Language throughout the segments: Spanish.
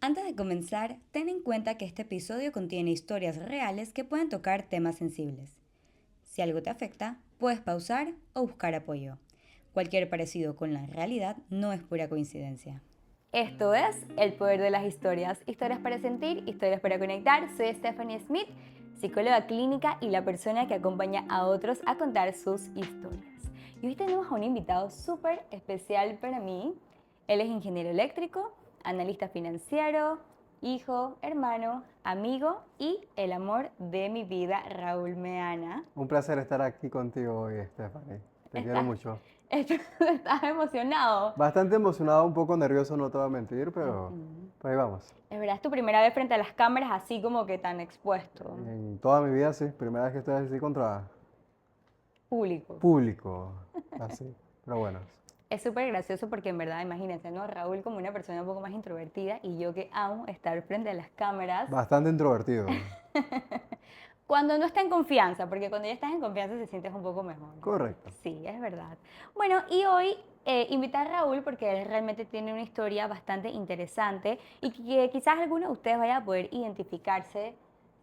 Antes de comenzar, ten en cuenta que este episodio contiene historias reales que pueden tocar temas sensibles. Si algo te afecta, puedes pausar o buscar apoyo. Cualquier parecido con la realidad no es pura coincidencia. Esto es El Poder de las Historias. Historias para sentir, historias para conectar. Soy Stephanie Smith, psicóloga clínica y la persona que acompaña a otros a contar sus historias. Y hoy tenemos a un invitado súper especial para mí. Él es ingeniero eléctrico, analista financiero, hijo, hermano, amigo y el amor de mi vida, Raúl Meana. Un placer estar aquí contigo hoy, Stephanie. Te quiero ¿Estás, mucho. estás emocionado? Bastante emocionado, un poco nervioso, no te voy a mentir, pero Ujú. por ahí vamos. Es verdad, es tu primera vez frente a las cámaras así como que tan expuesto, En toda mi vida, sí, primera vez que estoy así contra público. público, así. Pero bueno, Es súper gracioso porque en verdad, imagínense, ¿no? Raúl como una persona un poco más introvertida y yo que amo estar frente a las cámaras bastante introvertido. cuando no está en confianza, porque cuando ya estás en confianza se sientes un poco mejor. Correcto. Sí, es verdad. Bueno, y hoy invité a Raúl porque él realmente tiene una historia bastante interesante y que quizás alguno de ustedes vaya a poder identificarse,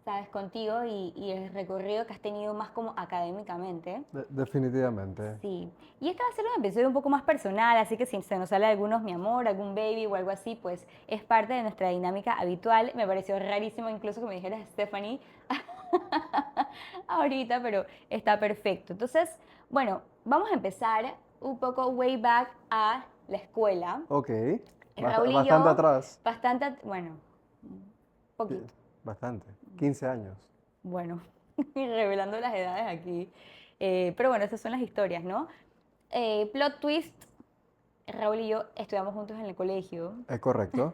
¿sabes? Contigo y el recorrido que has tenido más como académicamente. Definitivamente. Sí, y este va a ser un episodio un poco más personal, así que si se nos sale algunos mi amor, algún baby o algo así, pues es parte de nuestra dinámica habitual. Me pareció rarísimo incluso que me dijeras Stephanie ahorita, pero está perfecto. Entonces, bueno, vamos a empezar un poco way back a la escuela. Ok. Raúl y Bastante yo, atrás. bastante, bueno, Sí, poquito, bastante. 15 años. bueno, revelando las edades aquí. Pero bueno, esas son las historias, ¿no? Plot twist, Raúl y yo estudiamos juntos en el colegio, Es correcto.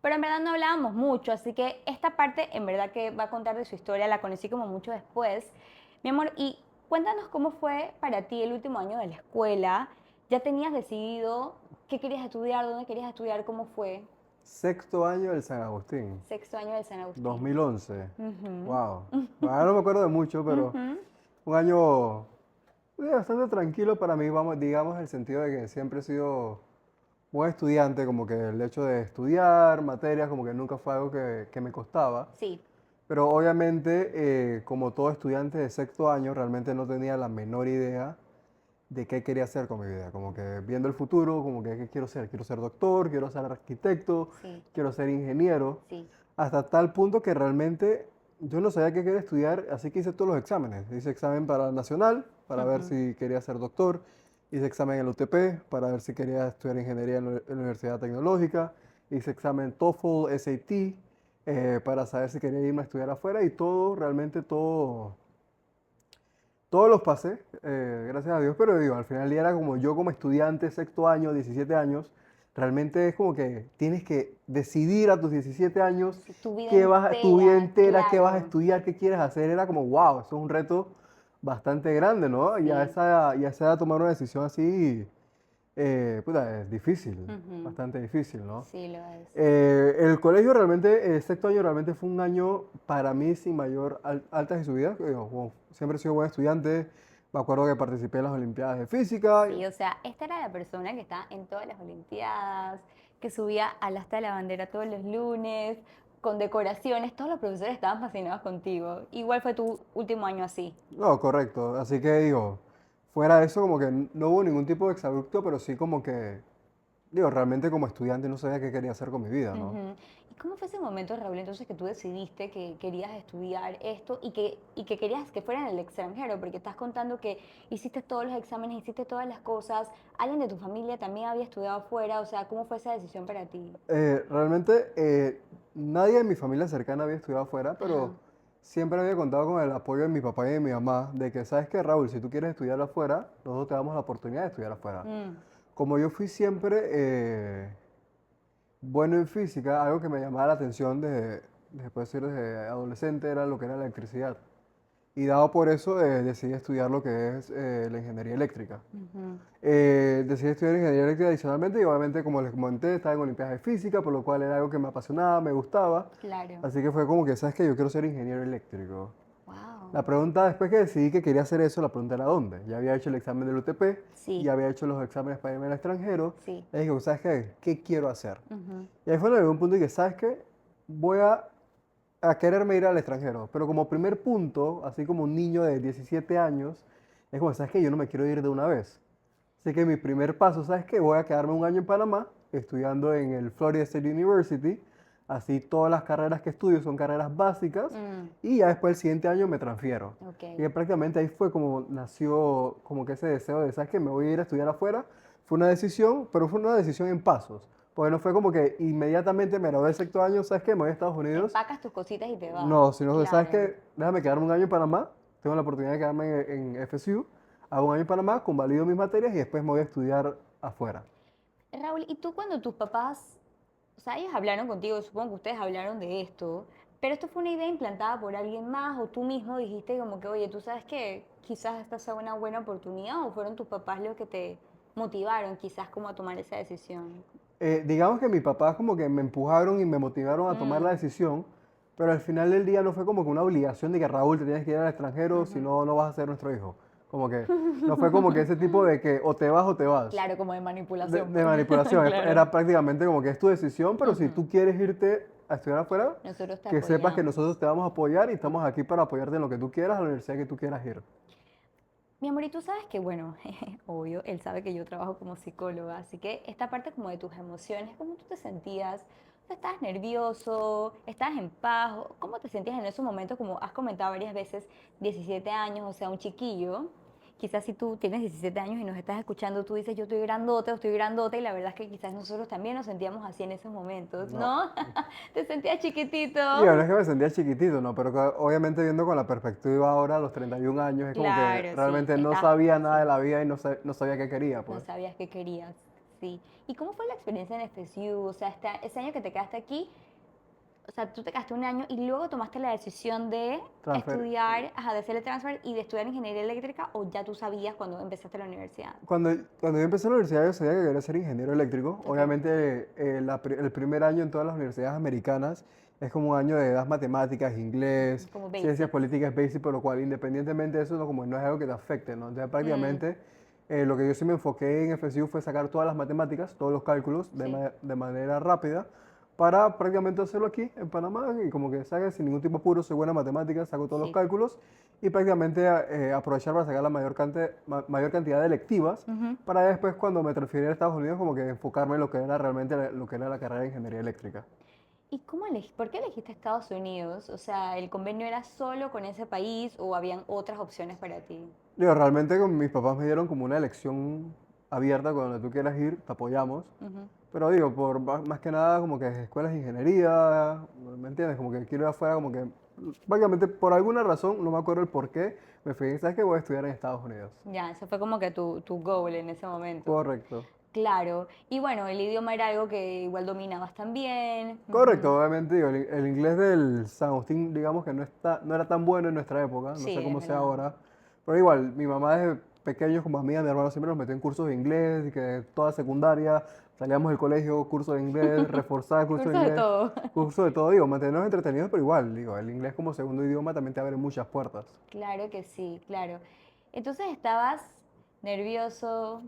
pero en verdad no hablábamos mucho, así que esta parte en verdad que va a contar de su historia la conocí como mucho después. Mi amor, y cuéntanos cómo fue para ti el último año de la escuela. ¿Ya tenías decidido qué querías estudiar, dónde querías estudiar, cómo fue? Sexto año del San Agustín. Sexto año del San Agustín. 2011. Ujú. Wow. Ahora no me acuerdo de mucho, pero Ujú. un año bastante tranquilo para mí, vamos, digamos, en el sentido de que siempre he sido buen estudiante, como que el hecho de estudiar materias como que nunca fue algo que me costaba, Sí. pero obviamente como todo estudiante de sexto año realmente no tenía la menor idea de qué quería hacer con mi vida, como que viendo el futuro, como que qué quiero ser doctor, quiero ser arquitecto, Sí, quiero ser ingeniero, sí. hasta tal punto que realmente yo no sabía qué quería estudiar, así que hice todos los exámenes. Hice examen para Nacional, para ver Ujú. si quería ser doctor. Hice examen en el UTP, para ver si quería estudiar ingeniería en la Universidad Tecnológica. Hice examen TOEFL, SAT, para saber si quería irme a estudiar afuera. Y todo, realmente todo, todos los pasé, gracias a Dios. Pero digo, al final del día era como yo como estudiante, sexto año, 17 años. Realmente es como que tienes que decidir a tus 17 años Sí, tu vida qué tu vida entera, entera, qué vas a claro. estudiar, qué quieres hacer. Era como, wow, eso es un reto bastante grande, ¿no? Sí. Y a esa edad tomar una decisión así, puta, es difícil, Ujú. bastante difícil, ¿no? Sí, lo es. El colegio realmente, sexto año realmente fue un año para mí sin mayor altas y subidas. Digo, como siempre he sido buen estudiante. Me acuerdo que participé en las Olimpiadas de Física. Sí, o sea, esta era la persona que está en todas las Olimpiadas, que subía al asta de la bandera todos los lunes, con decoraciones, todos los profesores estaban fascinados contigo. Igual fue tu último año así. No, correcto. Así que digo, fuera de eso como que no hubo ningún tipo de exabrupto, pero sí como que, digo, realmente como estudiante no sabía qué quería hacer con mi vida, ¿no? Ujú. ¿Y cómo fue ese momento, Raúl, entonces que tú decidiste que querías estudiar esto y que querías que fuera en el extranjero? Porque estás contando que hiciste todos los exámenes, hiciste todas las cosas, alguien de tu familia también había estudiado afuera, o sea, ¿cómo fue esa decisión para ti? Realmente nadie de mi familia cercana había estudiado afuera, Ajá. pero siempre había contado con el apoyo de mi papá y de mi mamá, de que, ¿sabes qué, Raúl? Si tú quieres estudiar afuera, nosotros te damos la oportunidad de estudiar afuera. Mm. Como yo fui siempre bueno en física, algo que me llamaba la atención después de ser desde adolescente era lo que era la electricidad. Y dado por eso, decidí estudiar lo que es la ingeniería eléctrica. Ujú. Decidí estudiar ingeniería eléctrica adicionalmente y obviamente, como les comenté, estaba en Olimpiadas de Física, por lo cual era algo que me apasionaba, me gustaba. Claro. Así que fue como que, ¿sabes qué? Yo quiero ser ingeniero eléctrico. Wow. La pregunta, después que decidí que quería hacer eso, la pregunta era ¿dónde? Ya había hecho el examen del UTP, Sí. ya había hecho los exámenes para irme al extranjero. Sí. Y dije, ¿sabes qué? ¿Qué quiero hacer? Ujú. Y ahí fue donde llegó un punto y que, ¿sabes qué? Voy a quererme ir al extranjero. Pero como primer punto, así como un niño de 17 años, es como, ¿sabes qué? Yo no me quiero ir de una vez. Así que mi primer paso, ¿sabes qué? Voy a quedarme un año en Panamá, estudiando en el Florida State University. Así todas las carreras que estudio son carreras básicas. Y ya después el siguiente año me transfiero. Ok. Y prácticamente ahí fue como nació como que ese deseo de, ¿sabes qué? Me voy a ir a estudiar afuera. Fue una decisión, pero fue una decisión en pasos. Porque no fue como que inmediatamente me gradué del sexto año, ¿sabes qué? Me voy a Estados Unidos. Empacas tus cositas y te vas. No, sino que, ¿sabes Claro. qué? Déjame quedarme un año en Panamá. Tengo la oportunidad de quedarme en FSU. Hago un año en Panamá, convalido mis materias y después me voy a estudiar afuera. Raúl, ¿y tú cuando tus papás, o sea, ellos hablaron contigo, supongo que ustedes hablaron de esto, pero esto fue una idea implantada por alguien más o tú mismo dijiste como que, oye, tú sabes que quizás esta sea una buena oportunidad o fueron tus papás los que te motivaron quizás como a tomar esa decisión? Digamos que mis papás como que me empujaron y me motivaron a tomar la decisión, pero al final del día no fue como que una obligación de que Raúl te tienes que ir al extranjero, si no, no vas a ser nuestro hijo. Como que no fue como que ese tipo de que o te vas o te vas. Claro, como de manipulación, De pues. manipulación. Claro. Era prácticamente como que es tu decisión, pero si tú quieres irte a estudiar afuera, Nosotros te que sepas que apoyamos. nosotros te vamos a apoyar y estamos aquí para apoyarte en lo que tú quieras, a la universidad que tú quieras ir. Mi amor, y tú sabes que, bueno, obvio, él sabe que yo trabajo como psicóloga, así que esta parte como de tus emociones, ¿cómo tú te sentías? O sea, ¿estabas nervioso? ¿Estabas en paz? ¿Cómo te sentías en esos momentos? Como has comentado varias veces, 17 años, o sea, un chiquillo. Quizás si tú tienes 17 años y nos estás escuchando, tú dices, yo estoy grandota, y la verdad es que quizás nosotros también nos sentíamos así en esos momentos, No. ¿no? Te sentías chiquitito. Y bueno, es que me sentía chiquitito, ¿no? Pero obviamente viendo con la perspectiva ahora, a los 31 años, es como que Claro, sí, realmente no estás, sabía nada sí. de la vida y no sabía qué quería, No pues. sabías qué querías, sí. ¿Y cómo fue la experiencia en FSU? O sea, ese año que te quedaste aquí, o sea, tú te quedaste un año y luego tomaste la decisión de Transfer. estudiar, ajá, de hacer el transfer y de estudiar ingeniería eléctrica, o ya tú sabías cuando empezaste la universidad. Cuando yo empecé la universidad, yo sabía que quería ser ingeniero eléctrico. Ok. Obviamente, el primer año en todas las universidades americanas es como un año de das matemáticas, inglés, Como ciencias basics. políticas, basic, por lo cual, independientemente de eso, no, como no es algo que te afecte, ¿no? Entonces, Mm, prácticamente, lo que yo sí me enfoqué en FSU fue sacar todas las matemáticas, todos los cálculos sí, de manera rápida para prácticamente hacerlo aquí en Panamá y como que saque sin ningún tipo de apuro, soy buena en matemáticas, saco todos los sí. cálculos y prácticamente aprovechar para sacar la mayor cantidad de electivas Ujú. para después cuando me transfiriera a Estados Unidos como que enfocarme en lo que era realmente lo que era la carrera de ingeniería eléctrica. ¿Y por qué elegiste Estados Unidos? O sea, ¿el convenio era solo con ese país o habían otras opciones para ti? Digo, realmente con mis papás me dieron como una elección abierta, con donde tú quieras ir, te apoyamos. Ujú. Pero digo, por más que nada como que escuelas de ingeniería, ¿me entiendes? Como que quiero ir afuera, como que básicamente por alguna razón, no me acuerdo el por qué, me fui, ¿sabes qué? Voy a estudiar en Estados Unidos. Ya, eso fue como que tu goal en ese momento. Correcto. Claro, y bueno, el idioma era algo que igual dominabas también. Ujú. Correcto, obviamente digo, el inglés del San Agustín, digamos que no era tan bueno en nuestra época, no Sí, sé es cómo sea verdad. ahora, pero igual, mi mamá desde pequeños como amiga, mi hermano siempre nos metió en cursos de inglés y que toda secundaria salíamos del colegio, curso de inglés, reforzar curso de Cursos de inglés, todo. curso de todo, digo, mantenernos entretenidos, pero igual, digo, el inglés como segundo idioma también te abre muchas puertas. Claro que sí, claro. Entonces estabas nervioso.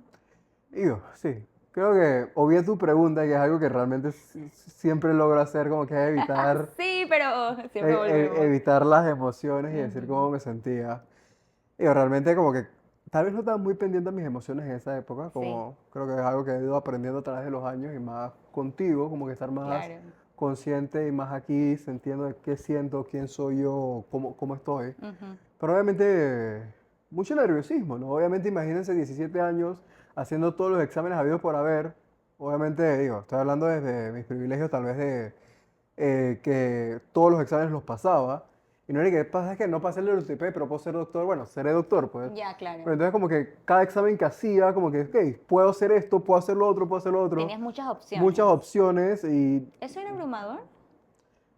Digo, sí, creo que obvié tu pregunta, que es algo que realmente siempre logro hacer, como que es evitar Sí, pero siempre volvemos. evitar las emociones y decir Ujú. cómo me sentía. Y realmente como que tal vez no estaba muy pendiente de mis emociones en esa época, Sí, como creo que es algo que he ido aprendiendo a través de los años y más contigo, como que estar más claro. consciente y más aquí, sintiendo de qué siento, quién soy yo, cómo estoy. Ujú. Pero obviamente mucho nerviosismo, ¿no? Obviamente imagínense 17 años haciendo todos los exámenes habidos por haber. Obviamente, digo, estoy hablando desde mis privilegios tal vez de que todos los exámenes los pasaba. Y no era que pasa es que no pasé el UTP, pero puedo ser doctor. Bueno, seré doctor, pues. Ya, Pero claro. entonces como que cada examen que hacía, como que, ok, puedo hacer esto, puedo hacer lo otro, puedo hacer lo otro. Tenías muchas Muchas opciones. opciones y ¿Eso era abrumador?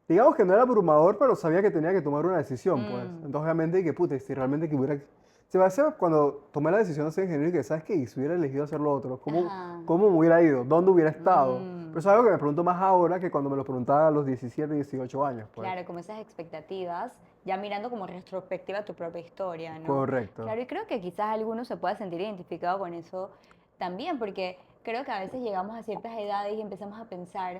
digamos que no era abrumador, pero sabía que tenía que tomar una decisión, pues. Mm, Entonces obviamente y que, puta, si realmente que hubiera... Se me hace cuando tomé la decisión de ser ingeniero y que, ¿sabes qué? Y si hubiera elegido hacer lo otro, ajá. cómo me hubiera ido? ¿Dónde hubiera estado? Pero es algo que me pregunto más ahora que cuando me lo preguntaba a los 17, 18 años, pues. Claro, como esas expectativas, ya mirando como retrospectiva tu propia historia, ¿no? Correcto. Claro, y creo que quizás alguno se pueda sentir identificado con eso también, porque creo que a veces llegamos a ciertas edades y empezamos a pensar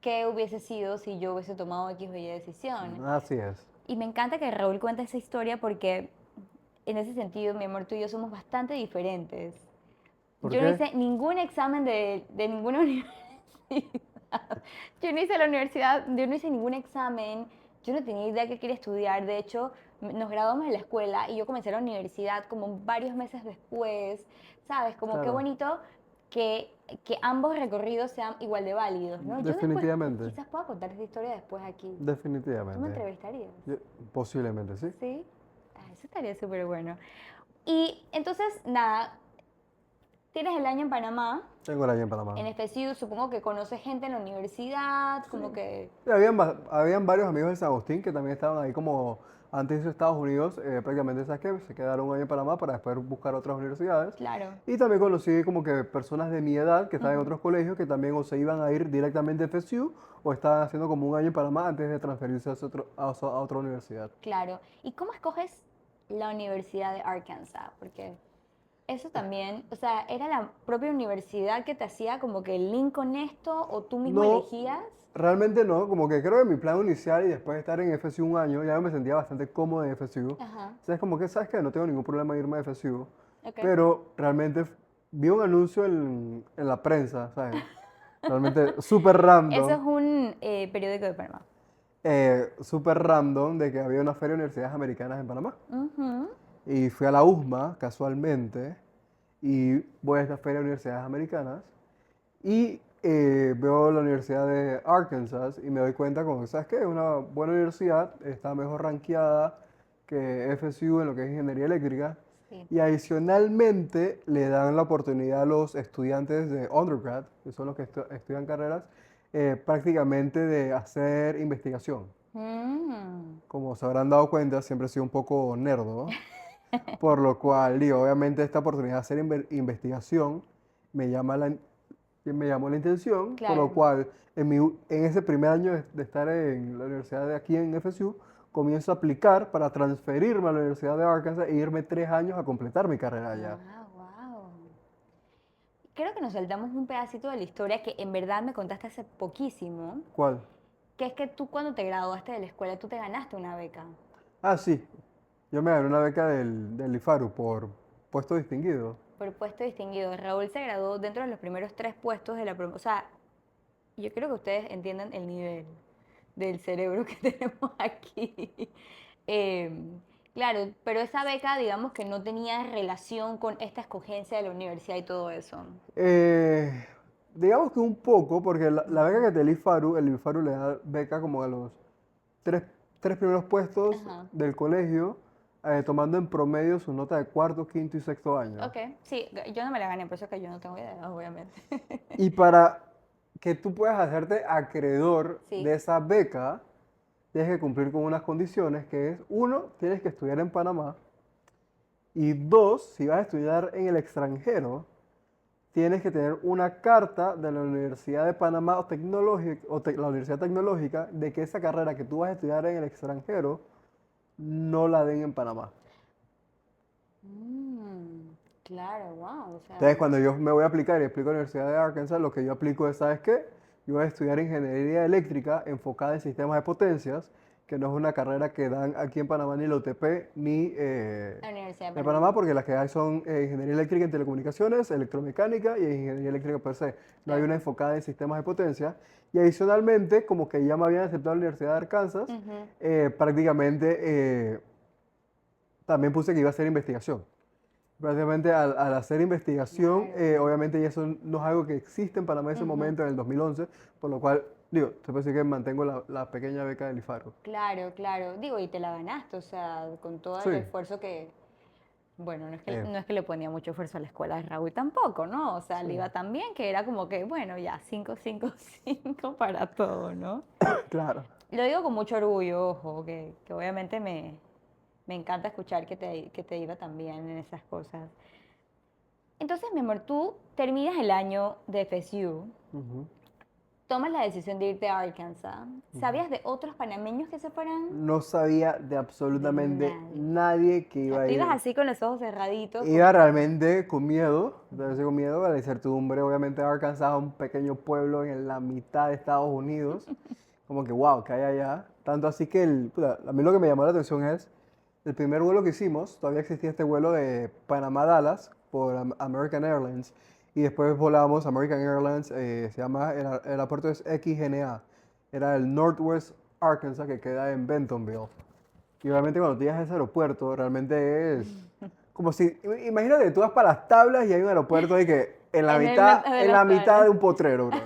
qué hubiese sido si yo hubiese tomado X o Y decisión. Así es. Y me encanta que Raúl cuente esa historia porque en ese sentido, mi amor, tú y yo somos bastante diferentes. ¿Por Yo no qué? hice ningún examen de ninguna universidad. Yo no hice la universidad, yo no hice ningún examen. Yo no tenía idea que quería estudiar. De hecho, nos graduamos de la escuela y yo comencé la universidad como varios meses después. ¿Sabes? Como qué Claro, bonito que, que ambos recorridos sean igual de válidos, ¿no? Yo después definitivamente. quizás pueda contar esa historia después aquí. ¿Tú me Definitivamente. entrevistarías? Yo- Posiblemente, sí. Sí. Ah, eso estaría súper bueno. Y entonces, nada, tienes el año en Panamá, Tengo la en Panamá. en FSU, supongo que conoces gente en la universidad, como que... Sí, habían varios amigos de San Agustín que también estaban ahí como antes de Estados Unidos, prácticamente, ¿sabes qué? Se quedaron un año en Panamá para después buscar otras universidades. Claro. Y también conocí como que personas de mi edad que estaban en Ujú. otros colegios que también o se iban a ir directamente a FSU o estaban haciendo como un año en Panamá antes de transferirse a otra universidad. Claro. ¿Y cómo escoges la Universidad de Arkansas? Porque eso también, o sea, ¿era la propia universidad que te hacía como que el link con esto o tú mismo No, elegías? realmente no, como que creo que mi plan inicial y después de estar en FSU un año, ya me sentía bastante cómodo en FSU. Ajá, O sea, es como que, ¿sabes qué? No tengo ningún problema en irme a FSU, ok. pero realmente vi un anuncio en la prensa, ¿sabes? Realmente súper Eso es random, un periódico de Panamá. súper random de que había una feria de universidades americanas en Panamá. Ujú. Y fui a la USMA casualmente y voy a esta feria de universidades americanas. Y veo la Universidad de Arkansas y me doy cuenta como, ¿sabes qué? Es una buena universidad, está mejor rankeada que FSU en lo que es ingeniería eléctrica. Sí. Y adicionalmente le dan la oportunidad a los estudiantes de undergrad, que son los que estudian carreras, prácticamente de hacer investigación. Mm. Como se habrán dado cuenta, siempre he sido un poco nerdo, por lo cual, digo, obviamente esta oportunidad de hacer investigación me llama me llamó la intención, por lo Claro. cual en ese primer año de estar en la universidad de aquí en FSU, comienzo a aplicar para transferirme a la Universidad de Arkansas e irme 3 años a completar mi carrera allá. Ah, wow. Creo que nos saltamos un pedacito de la historia que en verdad me contaste hace poquísimo, ¿Cuál? que es que tú cuando te graduaste de la escuela, tú te ganaste una beca Ah, sí, yo me gané una beca del IFARU por puesto distinguido. por puesto distinguido. Raúl se graduó dentro de los primeros tres puestos de la promoción. O sea, yo creo que ustedes entiendan el nivel del cerebro que tenemos aquí. Claro, pero esa beca, digamos que no tenía relación con esta escogencia de la universidad y todo eso. Eh, digamos que un poco, porque la beca Ujú. que te da el IFARU le da beca como a los tres, tres primeros puestos Ajá. del colegio, tomando en promedio su nota de cuarto, quinto y sexto año. Ok, sí, yo no me la gané, por eso es que yo no tengo idea, obviamente. Y para que tú puedas hacerte acreedor Sí. de esa beca, tienes que cumplir con unas condiciones que es, uno, tienes que estudiar en Panamá, y dos, si vas a estudiar en el extranjero, tienes que tener una carta de la Universidad de Panamá o, la Universidad Tecnológica de que esa carrera que tú vas a estudiar en el extranjero no la den en Panamá. Claro, wow, o Entonces, sea, cuando yo me voy a aplicar y explico a la Universidad de Arkansas, lo que yo aplico es, ¿sabes qué? Yo voy a estudiar ingeniería eléctrica enfocada en sistemas de potencias, que no es una carrera que dan aquí en Panamá ni la UTP ni la Universidad de de Panamá. Panamá, porque las que hay son ingeniería eléctrica en telecomunicaciones, electromecánica y ingeniería eléctrica per se. No hay Claro. una enfocada en sistemas de potencia. Y adicionalmente, como que ya me habían aceptado en la Universidad de Arkansas, Ujú. prácticamente también puse que iba a hacer investigación. Prácticamente al hacer investigación, Claro. obviamente y eso no es algo que existe en Panamá en ese Ujú. momento, en el 2011, por lo cual, digo, se puede decir que mantengo la pequeña beca del IFARU. Claro, claro. Digo, y te la ganaste, o sea, con todo el Sí, esfuerzo que, bueno, eh, no es que le ponía mucho esfuerzo a la escuela de Raúl tampoco, ¿no? O sea, sí, le iba tan bien que era como que, bueno, ya, 5 5 5 para todo, ¿no? claro. Lo digo con mucho orgullo, ojo, que obviamente me encanta escuchar que te iba tan bien en esas cosas. Entonces, mi amor, tú terminas el año de FSU Ujú. tomas la decisión de irte a Arkansas. ¿Sabías de otros panameños que se fueran? No sabía de De absolutamente nadie. nadie que O iba sea, a tú ibas ir. así con los ojos cerraditos, Iba como que... realmente con miedo, realmente con miedo a la incertidumbre. Obviamente Arkansas es un pequeño pueblo en la mitad de Estados Unidos. Como que, wow, ¿qué hay allá? Tanto así que puta, a mí lo que me llamó la atención es el primer vuelo que hicimos. Todavía existía este vuelo de Panamá a Dallas por American Airlines. Y después volamos American Airlines, se llama, el aeropuerto es XNA. Era el Northwest Arkansas que queda en Bentonville. Y obviamente cuando tú llegas a ese aeropuerto, realmente es como si, imagínate, tú vas para las tablas y hay un aeropuerto ahí que En el medio de en la las mitad de tablas. un potrero, bro.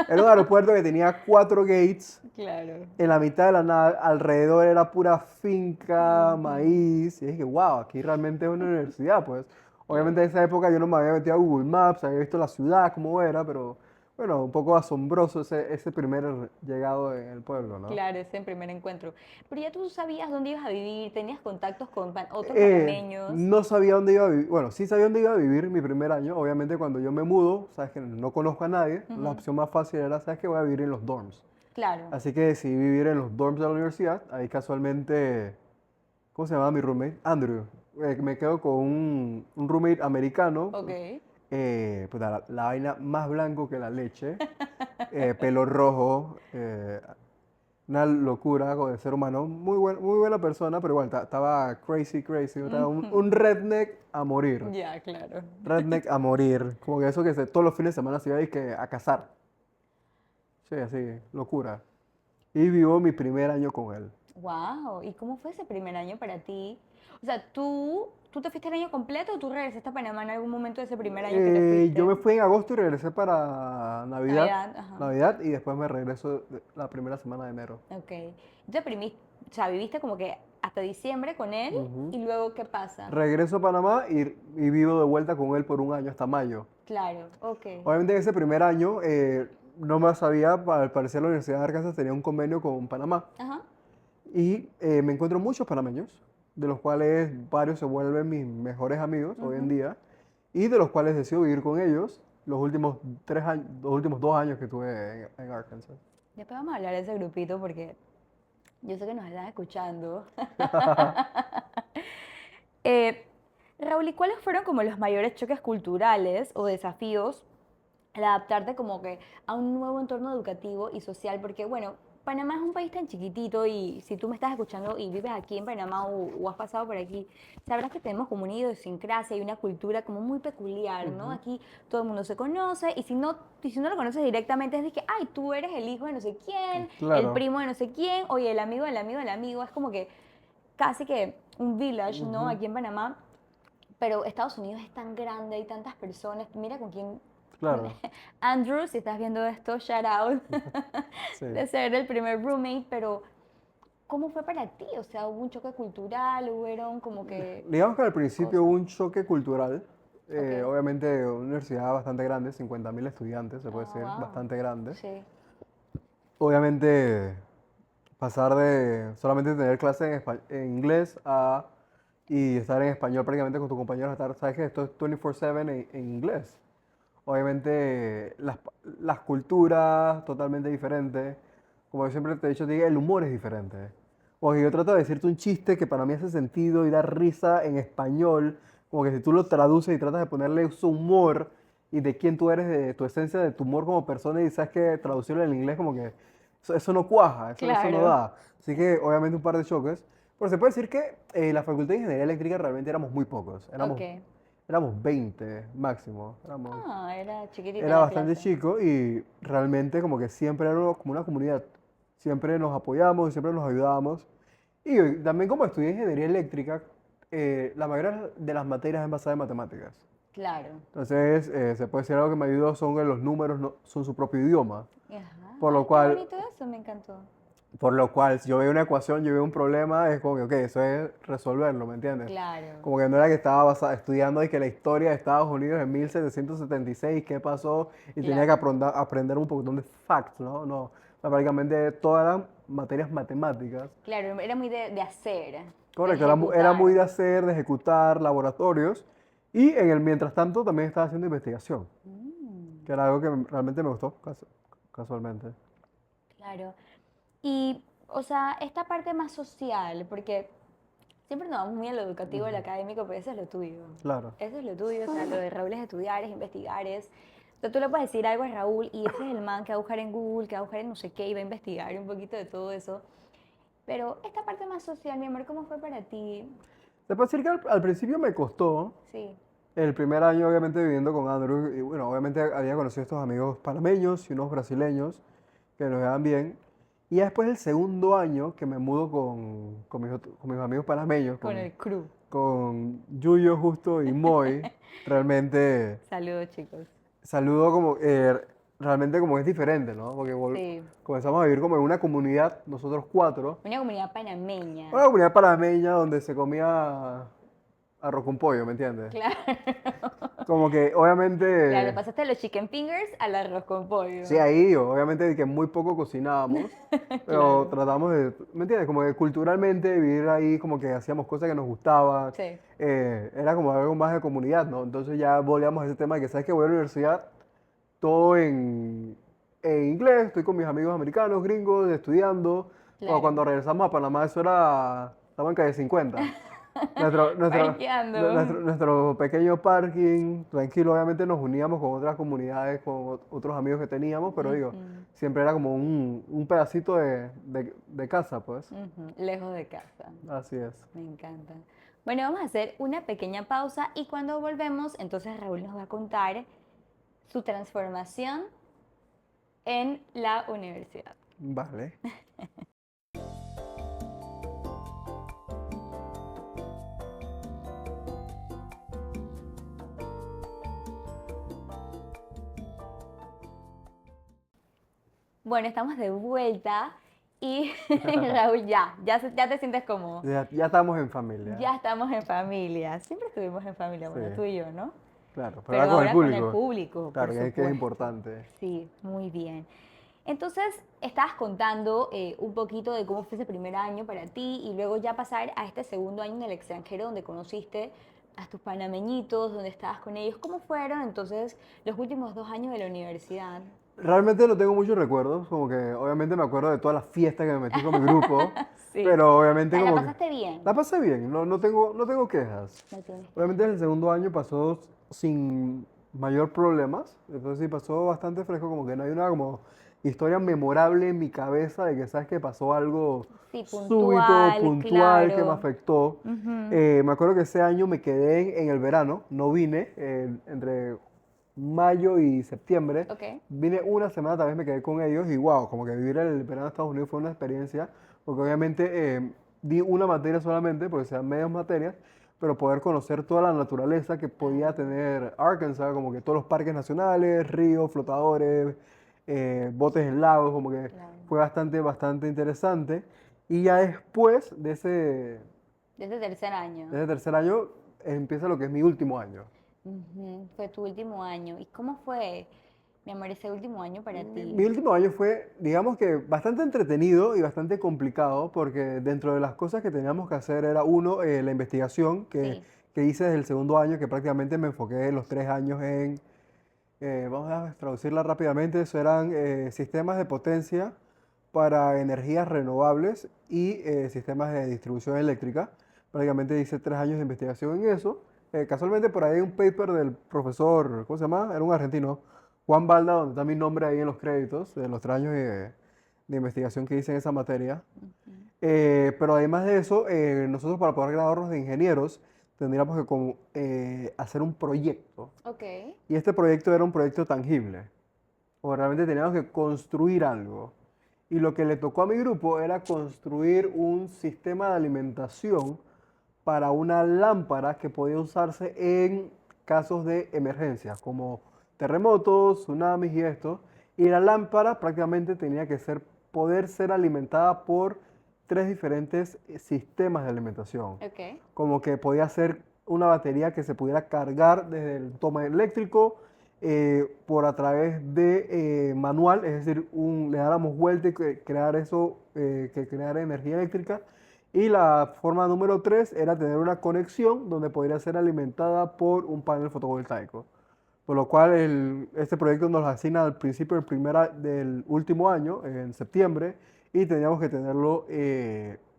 Era un aeropuerto que tenía 4 gates, Claro. en la mitad de la nada, alrededor era pura finca, Ujú, maíz, y dije, wow, aquí realmente es una universidad, pues. Obviamente claro. en esa época yo no me había metido a Google Maps, había visto la ciudad, cómo era, pero bueno, un poco asombroso ese primer llegado en el pueblo, ¿no? Claro, ese primer encuentro. Pero ya tú sabías dónde ibas a vivir, tenías contactos con otros panameños. No sabía dónde iba a vivir. Bueno, sí sabía dónde iba a vivir mi primer año. Obviamente cuando yo me mudo, sabes que no conozco a nadie. La Ujú, opción más fácil era, sabes que voy a vivir en los dorms. claro. Así que decidí vivir en los dorms de la universidad. Ahí casualmente, ¿cómo se llamaba mi roommate? Andrew. Me quedo con un roommate americano. Ok. Pues la vaina más blanco que la leche. Pelo rojo. Una locura con el ser humano. Muy buena persona, pero igual estaba crazy, crazy. Estaba Ujú, un redneck a morir. ya, claro. Redneck a morir. Como que eso que todos los fines de semana se iba a cazar. Sí, así, locura. Y vivo mi primer año con él. Wow. ¿Y cómo fue ese primer año para ti? O sea, ¿tú te fuiste el año completo o tú regresaste a Panamá en algún momento de ese primer año que te Yo me fuiste? fui en agosto y regresé para Navidad. Navidad, ajá. Navidad y después me regreso la primera semana de enero. Ok. O sea, viviste como que hasta diciembre con él Ujú. y luego ¿qué pasa? Regreso a Panamá y vivo de vuelta con él por un año hasta mayo. Claro, ok. Obviamente en ese primer año no más sabía, al parecer la Universidad de Arkansas tenía un convenio con Panamá Ajá. y me encuentro muchos panameños, de los cuales varios se vuelven mis mejores amigos hoy en Ujú. día y de los cuales decido vivir con ellos los últimos 3 años, los últimos 2 años que tuve en Arkansas. Después vamos a hablar de ese grupito porque yo sé que nos están escuchando. Eh, Raúl, ¿y cuáles fueron como los mayores choques culturales o desafíos al adaptarte como que a un nuevo entorno educativo y social? Porque, bueno, Panamá es un país tan chiquitito y si tú me estás escuchando y vives aquí en Panamá o has pasado por aquí, sabrás que tenemos como una idiosincrasia y una cultura como muy peculiar, ¿no? Ujú. Aquí todo el mundo se conoce y si no lo conoces directamente es de que, ay, tú eres el hijo de no sé quién, el Claro. primo de no sé quién, oye, el amigo del amigo del amigo. Es como que casi que un village, ¿no? Ujú. Aquí en Panamá. Pero Estados Unidos es tan grande, hay tantas personas. Mira con Claro. Andrew, si estás viendo esto, shout out, Sí. de ser el primer roommate, pero ¿cómo fue para ti? O sea, ¿hubo un choque cultural? ¿Hubieron como que Digamos que al principio hubo cosas? un choque cultural. Ok. Obviamente una universidad bastante grande, 50.000 estudiantes, se puede Ah, decir, wow. bastante grande. Sí, Obviamente pasar de solamente tener clases en inglés y estar en español prácticamente con tus compañeros, sabes que esto es 24/7 en inglés. Obviamente las culturas totalmente diferentes. Como yo siempre te he dicho, el humor es diferente. Porque yo trato de decirte un chiste que para mí hace sentido y da risa en español, como que si tú lo traduces y tratas de ponerle su humor y de quién tú eres, de tu esencia, de tu humor como persona y sabes que traducirlo en inglés como que eso no cuaja, eso no claro. da. Así que obviamente un par de choques. Pero se puede decir que la Facultad de Ingeniería Eléctrica realmente éramos muy pocos. Ok. Éramos 20 máximo. Ah, era chiquitita Era la bastante clase. chico y realmente como que siempre era como una comunidad. Siempre nos apoyamos y siempre nos ayudábamos. Y también como estudié ingeniería eléctrica, la mayoría de las materias es basada en matemáticas. Claro. Entonces, se puede decir algo que me ayudó son que los números son su propio idioma. Ajá. Por lo Ay, qué cual, bonito eso, me encantó. si yo veo una ecuación, yo veo un problema, es como que, ok, eso es resolverlo, ¿me entiendes? Claro. Como que no era que estaba estudiando y que la historia de Estados Unidos en 1776, qué pasó, y tenía que Claro. aprender un poquitón de facts, ¿no? No, prácticamente todas eran materias matemáticas. Claro, era muy de hacer, de Correcto, era muy ejecutar. de hacer, de ejecutar, laboratorios, y mientras tanto también estaba haciendo investigación, Mm. que era algo que realmente me gustó. casualmente. Claro. Y, o sea, esta parte más social, porque siempre nos vamos muy a lo educativo, a lo Ujú. académico, pero eso es lo tuyo. Claro. Eso es lo tuyo, o sea, lo de Raúl es estudiar, es investigar, es... O sea, tú le puedes decir algo a Raúl y ese es el man que va a buscar en Google, que va a buscar en no sé qué y va a investigar un poquito de todo eso. Pero esta parte más social, mi amor, ¿cómo fue para ti? Te puedo decir que al principio me costó. Sí. El primer año, obviamente, viviendo con Andrew, y bueno, obviamente había conocido a estos amigos panameños y unos brasileños que nos llevaban bien. Y ya después del segundo año que me mudo con mis amigos panameños, Con el crew. con Yuyo, Justo y Moy, realmente Saludos, chicos. saludo como, realmente como es diferente, ¿no? Porque Sí. comenzamos a vivir como en una comunidad, nosotros cuatro, Una comunidad panameña. una comunidad panameña donde se comía arroz con pollo, ¿me entiendes? Claro. Como que Claro, obviamente, pasaste de los chicken fingers al arroz con sí, pollo. ahí obviamente de que muy poco cocinábamos, pero Claro. tratamos de, ¿me entiendes? Como que culturalmente vivir ahí, como que hacíamos cosas que nos gustaban, Sí. era como algo más de comunidad, ¿no? Entonces ya volvíamos a ese tema de que, ¿sabes que voy a la universidad? Todo en inglés, estoy con mis amigos americanos, gringos, estudiando. Claro. Cuando regresamos a Panamá, eso era, estamos en calle 50. Nuestro, nuestro, Parqueando. nuestro pequeño parking, tranquilo, obviamente nos uníamos con otras comunidades, con otros amigos que teníamos, pero digo, Ujú, siempre era como un pedacito de casa, pues. ujú. Lejos de casa. Así es. Me encanta. Bueno, vamos a hacer una pequeña pausa y cuando volvemos, entonces Raúl nos va a contar su transformación en la universidad. Vale. Bueno, estamos de vuelta y Raúl, ya te sientes cómodo. Ya estamos en familia. Ya estamos en familia. Siempre estuvimos en familia, Sí, bueno, tú y yo, ¿no? claro, pero Pero ahora con el ahora con el público. público, por Claro, que es supuesto. importante. Sí, muy bien. Entonces, estabas contando un poquito de cómo fue ese primer año para ti y luego ya pasar a este segundo año en el extranjero donde conociste a tus panameñitos, donde estabas con ellos. ¿Cómo fueron entonces los últimos 2 años de la universidad? Realmente no tengo muchos recuerdos, como que obviamente me acuerdo de todas las fiestas que me metí con mi grupo, Sí. pero obviamente ¿La como que pasaste bien? la pasé bien, no tengo quejas. No tienes que... Obviamente el segundo año pasó sin mayor problemas, entonces sí pasó bastante fresco, como que no hay una como historia memorable en mi cabeza de que sabes que pasó algo Sí, súbito, puntual, puntual, que me claro. afectó. Ujú. Me acuerdo que ese año me quedé en el verano, no vine, entre mayo y septiembre. Ok. Vine una semana, tal vez me quedé con ellos y wow, como que vivir el verano en Estados Unidos fue una experiencia, porque obviamente di una materia solamente, porque sean medias materias, pero poder conocer toda la naturaleza que podía Ah, tener Arkansas, como que todos los parques nacionales, ríos, flotadores, botes en lagos, como que claro. fue bastante interesante. Y ya después Desde tercer de año. ese tercer año, empieza lo que es mi último año. Ujú. Fue tu último año. ¿Y cómo fue, mi amor, ese último año para Mi ti? último año fue, digamos que bastante entretenido y bastante complicado porque dentro de las cosas que teníamos que hacer era uno, la investigación Sí. que hice desde el segundo año, que prácticamente me enfoqué los 3 años en, vamos a traducirla rápidamente, eso eran sistemas de potencia para energías renovables y sistemas de distribución eléctrica. Prácticamente hice 3 años de investigación en eso. Casualmente por ahí hay un paper del profesor, ¿cómo se llama? Era un argentino, Juan Balda, donde está mi nombre ahí en los créditos de los 3 años de investigación que hice en esa materia. Ujú. Pero además de eso, nosotros para poder graduarnos de ingenieros tendríamos que hacer un proyecto. Ok. Y este proyecto era un proyecto tangible, o realmente teníamos que construir algo. Y lo que le tocó a mi grupo era construir un sistema de alimentación para una lámpara que podía usarse en casos de emergencia, como terremotos, tsunamis y esto. Y la lámpara prácticamente tenía que poder ser alimentada por 3 diferentes sistemas de alimentación. Ok. Como que podía ser una batería que se pudiera cargar desde el toma eléctrico por a través de manual, es decir, le dáramos vuelta y crear eso, que creara energía eléctrica. Y la forma número 3 era tener una conexión donde podría ser alimentada por un panel fotovoltaico. por lo cual este proyecto nos lo asigna al principio del último año, en septiembre, y teníamos que tenerlo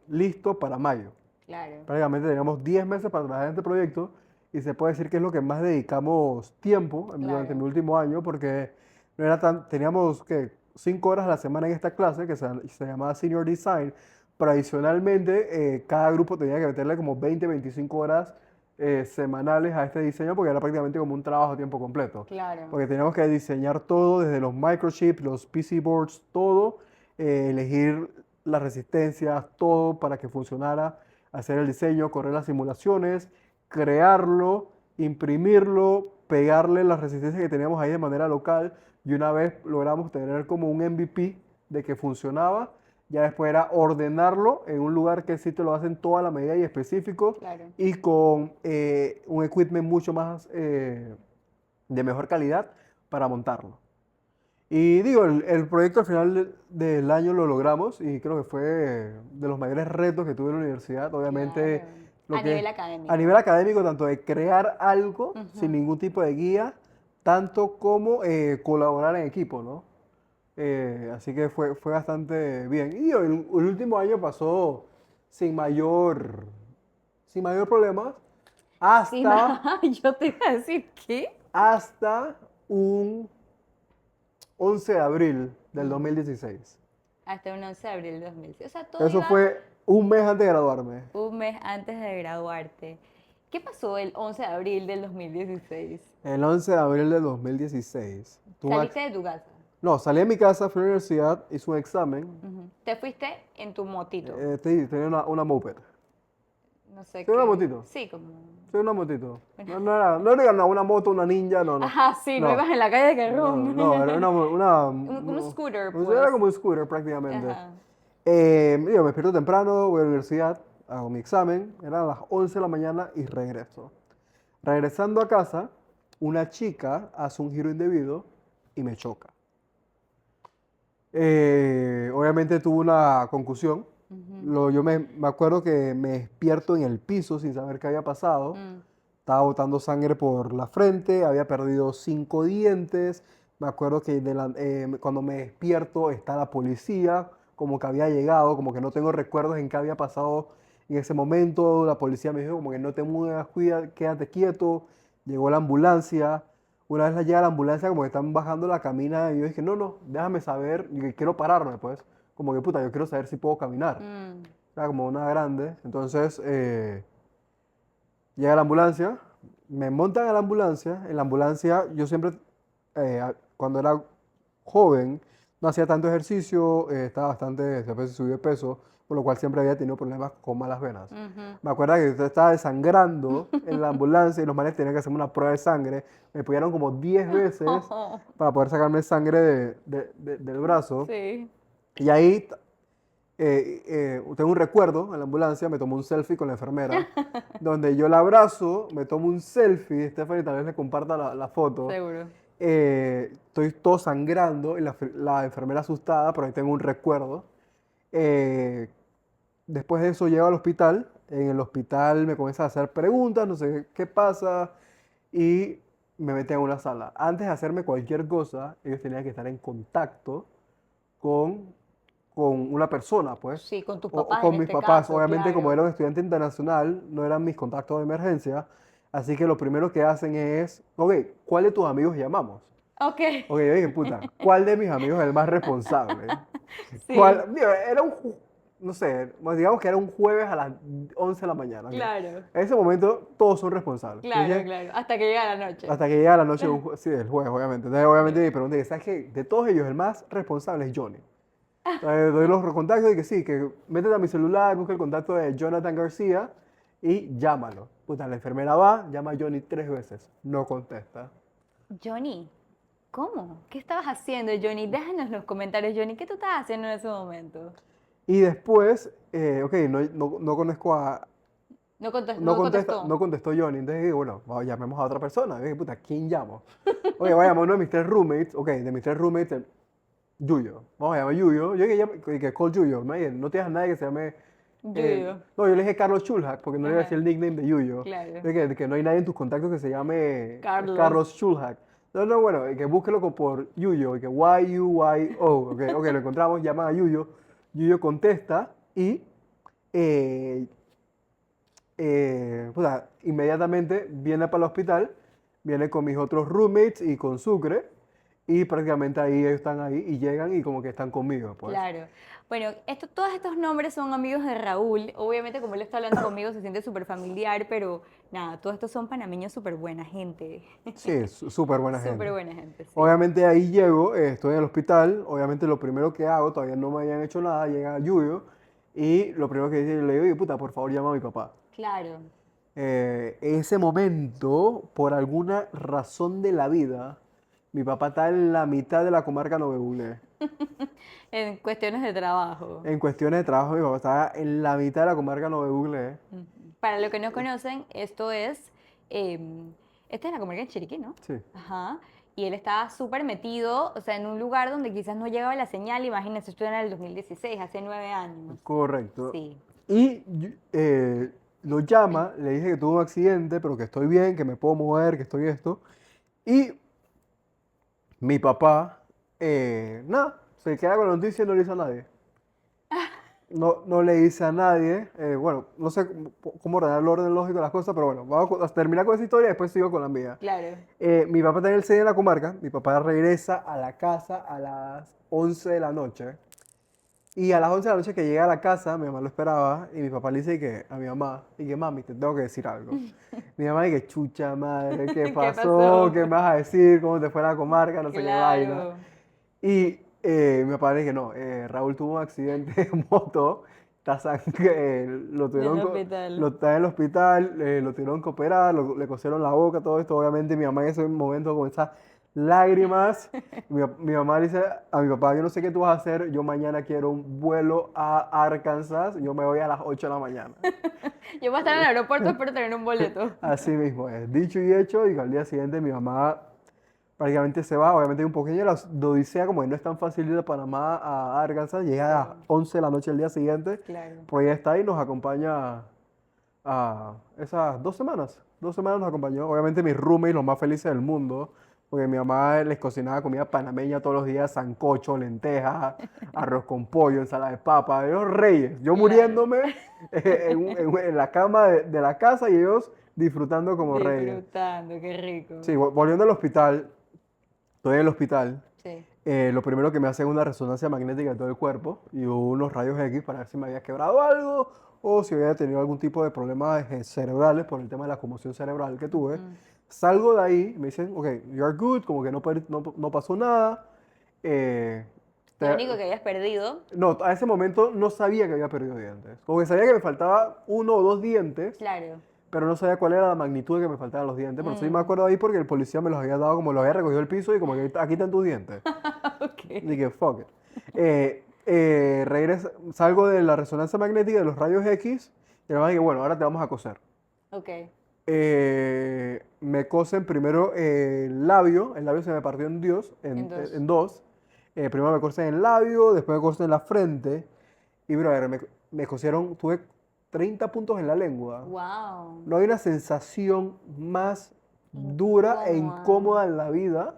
listo para mayo. Claro. Prácticamente teníamos 10 meses para trabajar en este proyecto y se puede decir que es lo que más dedicamos tiempo durante Claro. mi último año porque no era teníamos que 5 horas a la semana en esta clase que se llamaba Senior Design, pero adicionalmente cada grupo tenía que meterle como 20, 25 horas semanales a este diseño porque era prácticamente como un trabajo a tiempo completo. Claro. Porque teníamos que diseñar todo, desde los microchips, los PC boards, todo, elegir las resistencias, todo para que funcionara, hacer el diseño, correr las simulaciones, crearlo, imprimirlo, pegarle las resistencias que teníamos ahí de manera local y una vez logramos tener como un MVP de que funcionaba, ya después era ordenarlo en un lugar que sí te lo hacen toda la medida y específico Claro. y con un equipment mucho más de mejor calidad para montarlo. Y digo, el proyecto al final del año lo logramos y creo que fue de los mayores retos que tuve en la universidad. Obviamente, Claro. lo A que nivel a académico. nivel académico, tanto de crear algo sin Ujú. ningún tipo de guía, tanto como colaborar en equipo, ¿no? Así que fue bastante bien. Y digo, el último año pasó sin mayor, sin mayor problema Sí, hasta, yo te iba a decir, ¿qué? hasta un 11 de abril del Mm. 2016. Hasta un 11 de abril del 2006. O sea, todo Eso iba fue un mes antes de graduarme. un mes antes de graduarte. ¿Qué pasó el 11 de abril del 2016? El 11 de abril del 2016. Saliste de tu casa. No, salí de mi casa, fui a la universidad, hice un examen. Ujú. Te fuiste en tu motito. Tenía una moped. No sé Sí, una qué. motito. Sí, como. Sí, una motito. No era una moto, una ninja, no, no. Ajá, sí, no No, ibas en la calle de que no, rum. no, era Un scooter, no, era pues. como un scooter prácticamente. Ajá. Digo, me despierto temprano, voy a la universidad, hago mi examen, eran las 11 de la mañana y regreso. Regresando a casa, una chica hace un giro indebido y me choca. Obviamente tuve una concusión. Ujú. Yo me acuerdo que me despierto en el piso sin saber qué había pasado. Mm. Estaba botando sangre por la frente, había perdido 5 dientes. Me acuerdo que cuando me despierto está la policía, como que había llegado, como que no tengo recuerdos en qué había pasado en ese momento. La policía me dijo como que no te muevas, quédate quieto. Llegó la ambulancia. Una vez llega la ambulancia, como que están bajando la camina y yo dije, no, no, déjame saber, y que quiero pararme, pues. Como que puta, yo quiero saber si puedo caminar. Mm. Era como una grande. Entonces, llega la ambulancia, me montan a la ambulancia. En la ambulancia, yo siempre, cuando era joven, no hacía tanto ejercicio, estaba bastante, a veces subí de peso, por lo cual siempre había tenido problemas con malas venas. Ujú. Me acuerdo que yo estaba desangrando en la ambulancia y los manes tenían que hacerme una prueba de sangre. Me pudieron como 10 veces para poder sacarme sangre del brazo. Sí. Y ahí tengo un recuerdo en la ambulancia, me tomó un selfie con la enfermera, donde yo la abrazo, me tomo un selfie, Stephanie tal vez le comparta la foto, Seguro. estoy todo sangrando y la enfermera asustada, pero ahí tengo un recuerdo. Eh, Después de eso llego al hospital, en el hospital me comienzan a hacer preguntas, no sé qué pasa, y me meten en una sala. Antes de hacerme cualquier cosa, ellos tenían que estar en contacto con, con una persona, pues, Sí, con tus o papás en con mis este papás. caso, Obviamente, como era claro. un estudiante internacional, no eran mis contactos de emergencia, así que lo primero que hacen es, ok, ¿cuál de tus amigos llamamos? Ok. Ok, yo dije, puta, ¿cuál de mis amigos es el más responsable? Sí, Digo, no sé, pues digamos que era un jueves a las 11 de la mañana, ¿ok? claro. En ese momento todos son responsables. Yo Claro, dije, claro. Hasta que llega la noche. hasta que llega la noche, sí, el jueves, obviamente. Entonces, obviamente Claro. me pregunté, ¿sabes qué? De todos ellos, el más responsable es Johnny. Entonces, doy los contactos y que sí, que métete a mi celular, busca el contacto de Jonathan García y llámalo. Puta, la enfermera va, llama a Johnny 3 veces, no contesta. Johnny, ¿cómo? ¿Qué estabas haciendo, Johnny? Déjanos en los comentarios, Johnny, ¿qué tú estabas haciendo en ese momento? Y después, ok, no conozco No contestó. no contestó Johnny. Entonces dije, bueno, llamemos a otra persona. Y dije, puta, ¿quién llamo? Oye, voy a llamar a uno de mis 3 roommates. Ok, de mis 3 roommates, Yuyo. Vamos a llamar a Yuyo. Yo que call Yuyo. No tienes a nadie que se llame. Yuyo. No, yo le dije Carlos Schulhack porque no le iba a decir Ajá, el nickname de Yuyo. claro. Que no hay nadie en tus contactos que se llame Carlos. Carlos Schulhack. No, no, bueno, que búsquelo por Yuyo, que Y-U-Y-O, ok, ok, lo encontramos, llama a Yuyo, Yuyo contesta y eh, puta, inmediatamente viene para el hospital, viene con mis otros roommates y con Sucre, y prácticamente ahí ellos están ahí y llegan y como que están conmigo, pues. Claro. Bueno, todos estos nombres son amigos de Raúl. Obviamente, como él está hablando conmigo, se siente súper familiar, pero nada, todos estos son panameños súper buena gente. Sí, súper buena Súper gente. buena gente, sí. Obviamente ahí llego, estoy en el hospital, obviamente lo primero que hago, todavía no me habían hecho nada, llega Yuyo y lo primero que dice, le digo, oye, puta, por favor llama a mi papá. Claro. En ese momento, por alguna razón de la vida, mi papá está en la mitad de la comarca Novebugle. En cuestiones de trabajo. En cuestiones de trabajo, mi papá estaba en la mitad de la comarca Novebugle. Ujú. Para los que no conocen, esta es la comarca de Chiriquí, ¿no? Sí, Ajá. Y él estaba súper metido, o sea, en un lugar donde quizás no llegaba la señal. Imagínense, esto era en el 2016, hace 9 años. correcto. Sí. Y lo llama, le dije que tuvo un accidente, pero que estoy bien, que me puedo mover, que estoy esto. Y mi papá, nada, se queda con la noticia y no le dice a nadie. No, no le dice a nadie. Bueno, no sé cómo ordenar el orden lógico de las cosas, pero bueno, vamos a terminar con esa historia y después sigo con la mía. Claro. Mi papá está en el CEDI en la comarca. Mi papá regresa a la casa a las 11 de la noche. Y a las 11 de la noche que llega a la casa, mi mamá lo esperaba y mi papá le dice que a mi mamá, y que mami, te tengo que decir algo. Mi mamá dice que chucha madre, ¿qué ¿Qué pasó? pasó? ¿Qué me vas a decir? ¿Cómo te fue la comarca? No sé qué vaina. Claro. Y mi papá dice que no, Raúl tuvo un accidente de moto, lo En el tuvieron, hospital. está en el hospital, lo tuvieron que operar, le cosieron la boca, todo esto. Obviamente mi mamá en ese momento con esas lágrimas, mi mamá dice a mi papá, yo no sé qué tú vas a hacer, yo mañana quiero un vuelo a Arkansas, yo me voy a las 8 de la mañana. Yo voy a estar en el aeropuerto, espero tener un boleto. Así mismo es, dicho y hecho, y que al día siguiente mi mamá prácticamente se va, obviamente hay un pequeño la odisea, como que no es tan fácil ir de Panamá a Arkansas, llega a las Sí, 11 de la noche el día siguiente, claro. pues ella está ahí y nos acompaña a esas 2 semanas. 2 semanas nos acompañó. Obviamente mis roommates, los más felices del mundo, porque mi mamá les cocinaba comida panameña todos los días, sancocho, lentejas, arroz con pollo, ensalada de papa, ellos reyes. Yo Claro. muriéndome en la cama de la casa y ellos disfrutando como reyes. Disfrutando, qué rico. Sí, volviendo al hospital, estoy en el hospital. Sí. Lo primero que me hacen es una resonancia magnética de todo el cuerpo y unos rayos X para ver si me había quebrado algo o si había tenido algún tipo de problemas cerebrales por el tema de la conmoción cerebral que tuve. Mm. Salgo de ahí, me dicen, ok, you're good, como que no pasó nada. eh, Lo te- único que habías perdido, no, a ese momento no sabía que había perdido dientes. Como que sabía que me faltaba 1 o 2 dientes, claro. pero no sabía cuál era la magnitud de que me faltaban los dientes. Pero sí me Mm. acuerdo ahí porque el policía me los había dado, como los había recogido del piso y como que aquí están tus dientes. Ok. Dije, fuck it. Salgo de la resonancia magnética de los rayos X y además dije, bueno, ahora te vamos a coser. Ok. Me cosen primero el labio se me partió en, En dos. en dos. Primero me cosen el labio, después me cosen la frente y, brother, me cosieron, tuve 30 puntos en la lengua. Wow. No hay una sensación más dura e incómoda en la vida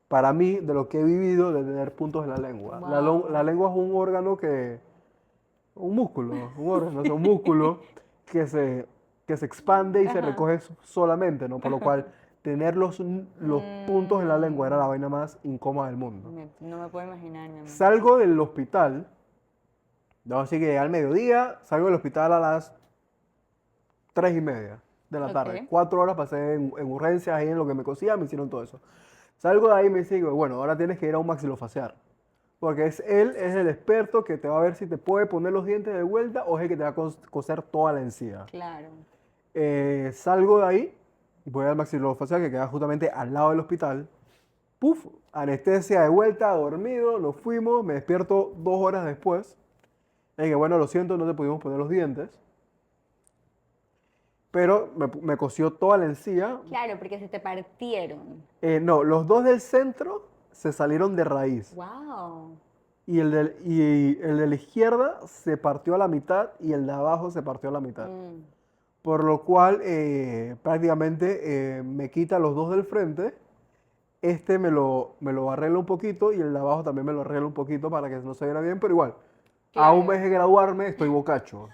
para mí de lo que he vivido de tener puntos en la lengua. Wow. La lengua es un órgano un músculo, un órgano, o sea, un músculo que se expande y se Ajá. recoge solamente, ¿no? Por lo cual tener los puntos en la lengua era la vaina más incómoda del mundo. No me puedo imaginar, mi amor. Salgo del hospital, no, así que al mediodía, salgo del hospital a las 3:30 de la tarde. Ok. 4 horas pasé en urgencias, ahí en lo que me cosían, me hicieron todo eso. Salgo de ahí y me dice, bueno, ahora tienes que ir a un maxilofacial. Porque él es el experto que te va a ver si te puede poner los dientes de vuelta o es el que te va a coser toda la encía. Claro. Salgo de ahí, voy al maxilofacial que queda justamente al lado del hospital. Puf, anestesia de vuelta, dormido, nos fuimos, me despierto 2 horas después. Le dije, bueno, lo siento, no te pudimos poner los dientes. Pero me cosió toda la encía. Claro, porque se te partieron. No, los dos del centro se salieron de raíz. Wow. Y el de la izquierda se partió a la mitad y el de abajo se partió a la mitad. Mm. Por lo cual prácticamente me quita los dos del frente me lo arreglo un poquito y el de abajo también me lo arreglo un poquito para que no se viera bien, pero igual, a un mes Claro. de graduarme estoy bocacho.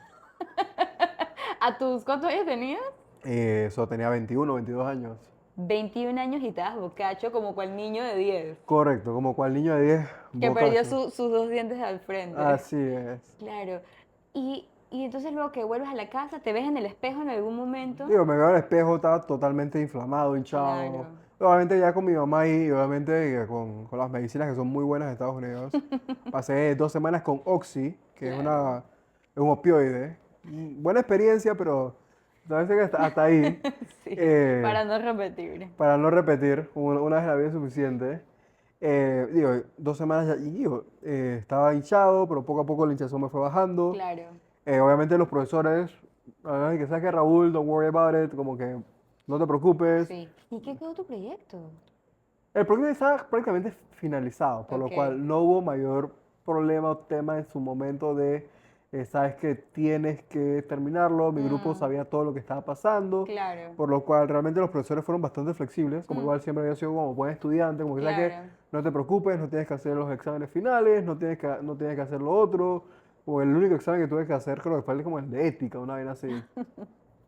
¿A tus cuántos años tenías? Eso tenía 21, 22 años. 21 años y estabas bocacho como cual niño de 10 Correcto, como cual niño de 10, que perdió bocacho. sus dos dientes al frente. Así es. Claro. Y entonces luego que vuelves a la casa, ¿te ves en el espejo en algún momento? Digo, me veo al espejo, estaba totalmente inflamado, hinchado. Claro. Obviamente ya con mi mamá ahí, y obviamente con las medicinas que son muy buenas de Estados Unidos. Pasé 2 semanas con Oxy, que Claro. es un opioide. Buena experiencia, pero sabes que hasta ahí. Sí, eh, para no repetir. para no repetir, una vez en la vida es suficiente. Digo, 2 semanas y digo, estaba hinchado, pero poco a poco la hinchazón me fue bajando. Claro. Obviamente los profesores, "Ay, que sabes que Raúl, don't worry about it", como que no te preocupes. Sí. ¿Y qué quedó tu proyecto? El proyecto estaba prácticamente finalizado, por lo Ok. cual no hubo mayor problema o tema en su momento de, sabes que tienes que terminarlo, mi grupo Mm, sabía todo lo que estaba pasando, claro. por lo cual realmente los profesores fueron bastante flexibles, como Mm, igual siempre había sido como buen estudiante, como que sabes que claro. no te preocupes, no tienes que hacer los exámenes finales, no tienes que hacer lo otro, o el único examen que tuve que hacer creo que fue como el de ética, una vaina así.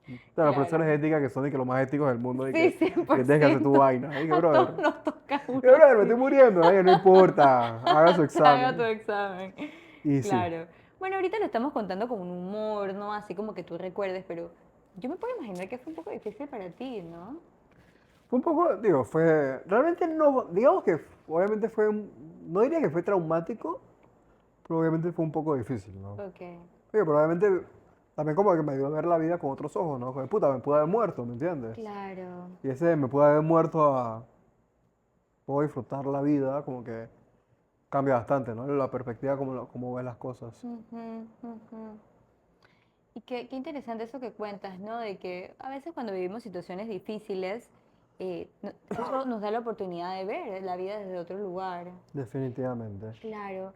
O sea, los profesores de Claro. ética que son de que los más éticos del mundo y Sí, que tienes que hacer tu 100%. vaina. Y que, A todos brother, nos toca uno me estoy así. muriendo, no importa, haga su Haga tu examen. examen. Y sí, Claro. Bueno, ahorita lo estamos contando con un humor, ¿no? Así como que tú recuerdes, pero yo me puedo imaginar que fue un poco difícil para ti, ¿no? fue un poco, digo, realmente no, digamos que obviamente no diría que fue traumático, pero obviamente fue un poco difícil, ¿no? Ok. Oye, pero obviamente también como que me ayudó a ver la vida con otros ojos, ¿no? Como, puta, me pude haber muerto, ¿me entiendes? Claro. Y ese me pude haber muerto puedo disfrutar la vida, como que cambia bastante, ¿no? La perspectiva como ves las cosas. Ujú, ujú. Y qué interesante eso que cuentas, ¿no? De que a veces cuando vivimos situaciones difíciles, eso nos da la oportunidad de ver la vida desde otro lugar. Definitivamente. Claro.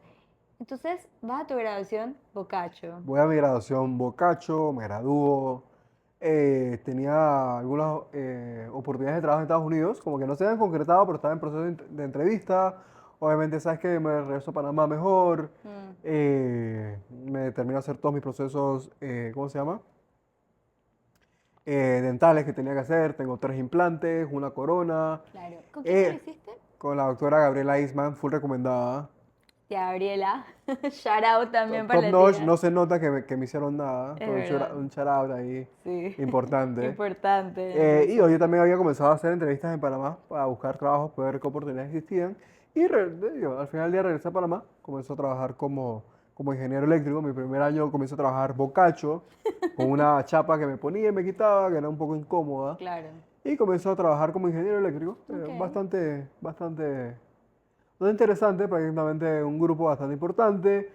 Entonces, vas a tu graduación, Bocacho. Voy a mi graduación bocacho, me gradúo. Tenía algunas oportunidades de trabajo en Estados Unidos, como que no se habían concretado, pero estaba en proceso de entrevista. Obviamente, sabes que me regreso a Panamá mejor. Mm, Me termino de hacer todos mis procesos, ¿cómo se llama? Dentales que tenía que hacer. Tengo 3 implantes, una corona. claro. ¿Con quién te lo eh, hiciste? con la doctora Gabriela Eastman, full recomendada. Tía Gabriela. Shout out también para Top la notch, tía. no se nota que me hicieron nada, Es pero verdad. un shout out ahí Sí. importante. Importante, Y yo importante. también había comenzado a hacer entrevistas en Panamá para buscar trabajos, para ver qué oportunidades existían. Y al final del día regresé a Panamá, comencé a trabajar como ingeniero eléctrico. Mi primer año comencé a trabajar bocacho, con una chapa que me ponía y me quitaba, que era un poco incómoda. Claro. Y comencé a trabajar como ingeniero eléctrico, Ok. bastante interesante, prácticamente un grupo bastante importante,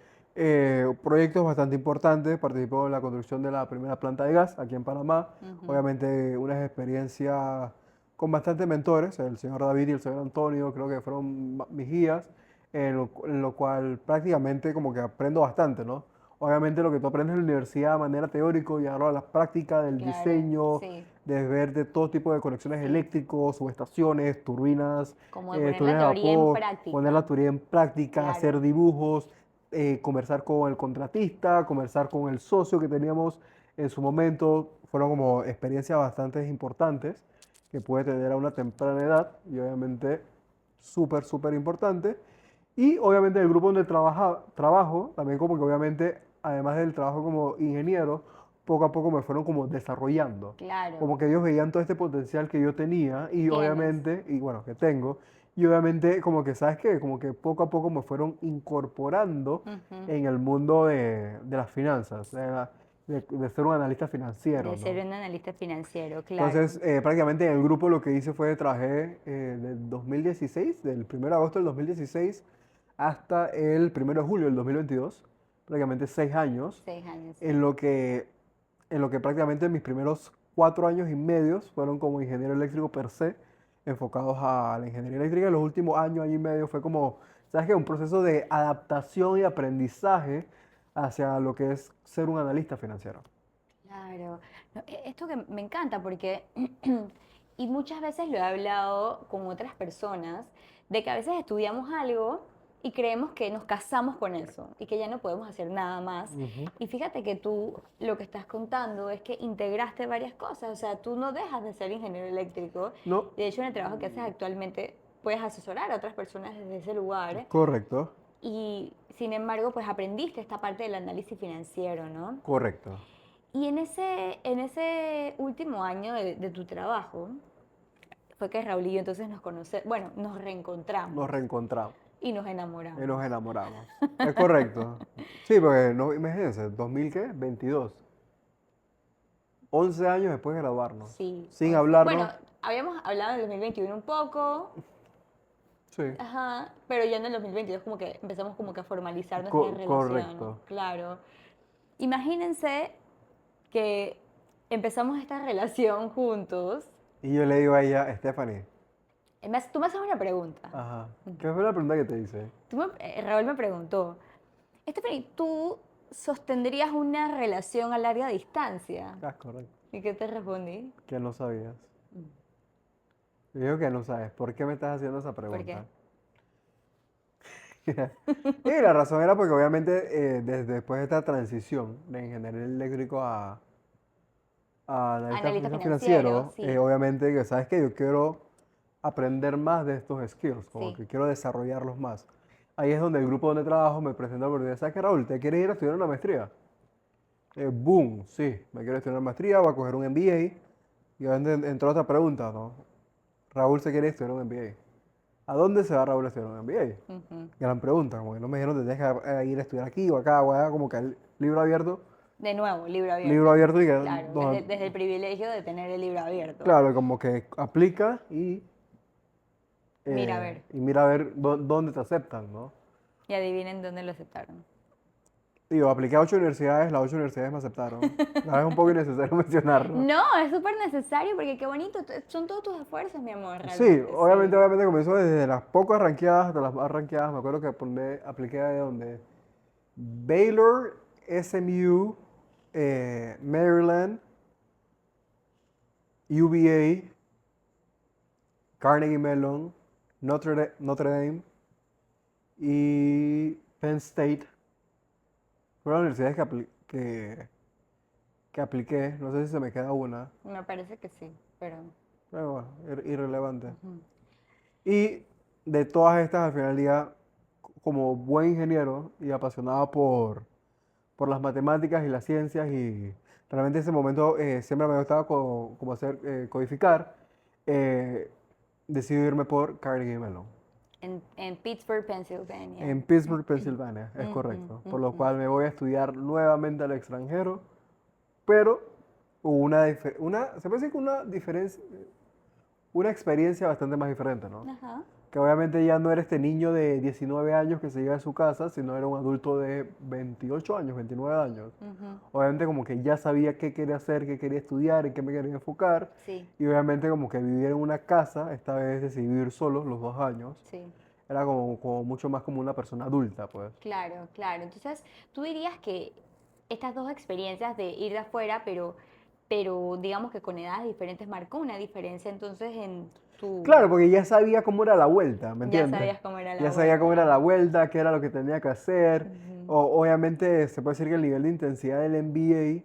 proyectos bastante importantes. Participó en la construcción de la primera planta de gas aquí en Panamá. Ujú. Obviamente unas experiencias con bastantes mentores, el señor David y el señor Antonio, creo que fueron mis guías, en lo cual prácticamente como que aprendo bastante, ¿no? Obviamente lo que tú aprendes en la universidad de manera teórica, llevarlo a la práctica del Claro, diseño, sí, de ver de todo tipo de conexiones sí. eléctricos, subestaciones, turbinas, Como de poner la turbinas de teoría en vapor, poner la práctica. teoría en práctica, hacer Claro. dibujos, conversar con el contratista, conversar con el socio que teníamos en su momento. Fueron como experiencias bastante importantes que puede tener a una temprana edad y obviamente súper, súper importante. Y obviamente el grupo donde trabajo, también como que obviamente, además del trabajo como ingeniero, poco a poco me fueron como desarrollando. Claro. Como que ellos veían todo este potencial que yo tenía y Tienes. obviamente, y bueno, que tengo, y obviamente como que, ¿sabes qué? Como que poco a poco me fueron incorporando Ujú. en el mundo de las finanzas, de ser un analista financiero, De ser ¿no? un analista financiero, claro. Entonces, prácticamente en el grupo lo que hice fue trabajé del 2016, del 1 de agosto del 2016 hasta el 1 de julio del 2022, prácticamente 6 años, 6 años, en sí. lo que, en lo que prácticamente mis primeros 4 años y medio fueron como ingeniero eléctrico per se, enfocados a la ingeniería eléctrica. Los últimos año y medio fue como, ¿sabes qué? Un proceso de adaptación y aprendizaje hacia lo que es ser un analista financiero. Claro. No, esto que me encanta porque Y muchas veces lo he hablado con otras personas, de que a veces estudiamos algo y creemos que nos casamos con eso y que ya no podemos hacer nada más. Ujú. Y fíjate que tú lo que estás contando es que integraste varias cosas, o sea, tú no dejas de ser ingeniero eléctrico. No, De hecho, en el trabajo que haces actualmente puedes asesorar a otras personas desde ese lugar correcto, y sin embargo, pues aprendiste esta parte del análisis financiero, ¿no? correcto. Y en ese último año de tu trabajo, fue que Raúl y yo entonces nos conocemos, bueno, nos Nos reencontramos reencontramos y nos y nos enamoramos. enamoramos. Es correcto. Sí, porque no, imagínense, ¿2000 qué? 22. 11 años después de graduarnos. Sí, Sin bueno, hablarnos. habíamos hablado en el 2021 un poco, Sí, ajá, pero ya en el 2022 como que empezamos como que a formalizar nuestra relación, correcto. claro. Imagínense que empezamos esta relación juntos. Y yo le digo a ella, Stephanie, Tú me haces una pregunta. ajá, ¿qué fue la pregunta que te hice? Raúl me preguntó, Stephanie, ¿tú sostendrías una relación a larga distancia? Ah, correcto. ¿Y qué te respondí? Que no sabías. Yo digo que no sabes. ¿Por qué me estás haciendo esa ¿Por qué? pregunta? Y la razón era porque obviamente desde después de esta transición de ingeniero eléctrico a analista Analista financiero, financiero, sí, obviamente que sabes que yo quiero aprender más de estos skills, como sí. que quiero desarrollarlos más. Ahí es donde el grupo donde trabajo me presenta la oportunidad. ¿Sabes qué, Raúl? ¿Te quieres ir a estudiar una maestría? Boom, sí, me quiero estudiar una maestría, voy a coger un MBA. Y obviamente entró otra pregunta, ¿no? Raúl se quiere estudiar un MBA. ¿A dónde se va Raúl a estudiar un MBA? Ujú. Gran pregunta, como que no me dijeron te tienes que ir a estudiar aquí o acá, o allá, como que el De nuevo, libro abierto. abierto y que, Claro, desde el privilegio de tener el libro abierto. claro, como que aplica Mira, a ver, y mira a ver dónde te aceptan, ¿no? y adivinen dónde lo aceptaron. Y yo apliqué a 8 universidades, las 8 universidades me aceptaron. Es un poco innecesario mencionarlo. No, es súper necesario porque qué bonito, son todos tus esfuerzos, mi amor, Sí, realmente, sí. obviamente comenzó desde las pocas ranqueadas hasta las más ranqueadas. Me acuerdo que apliqué de donde Baylor, SMU, Maryland, UVA, Carnegie Mellon, Notre Dame y Penn State. Fueron las universidades que apliqué. No sé si se me queda una, Me parece que sí, pero... pero bueno, irrelevante. ujú. Y de todas estas, al final del día, como buen ingeniero y apasionado por las matemáticas y las ciencias, y realmente en ese momento siempre me gustaba como hacer, codificar, eh, decidí irme por Carnegie Mellon. En Pittsburgh, Pennsylvania. En Pittsburgh, Pensilvania, es Ujú, correcto. Por lo ujú. cual me voy a estudiar nuevamente al extranjero, pero hubo se puede decir que una diferencia, una experiencia bastante más diferente, ¿no? Ajá. Que obviamente ya no era este niño de 19 años que se iba de su casa, sino era un adulto de 28 años, 29 años. Ujú. Obviamente como que ya sabía qué quería hacer, qué quería estudiar, en qué me quería enfocar. Sí, Y obviamente como que vivir en una casa, esta vez decidí vivir solo los 2 años, sí. era como mucho más como una persona adulta, pues. Claro, claro. Entonces, tú dirías que estas dos experiencias de ir de afuera, pero digamos que con edades diferentes marcó una diferencia entonces en tu... Claro, porque ya sabía cómo era la vuelta, ¿me Ya entiendes? sabías cómo era la Ya sabía cómo era la vuelta. vuelta, qué era lo que tenía que hacer. Ujú. Obviamente se puede decir que el nivel de intensidad del MBA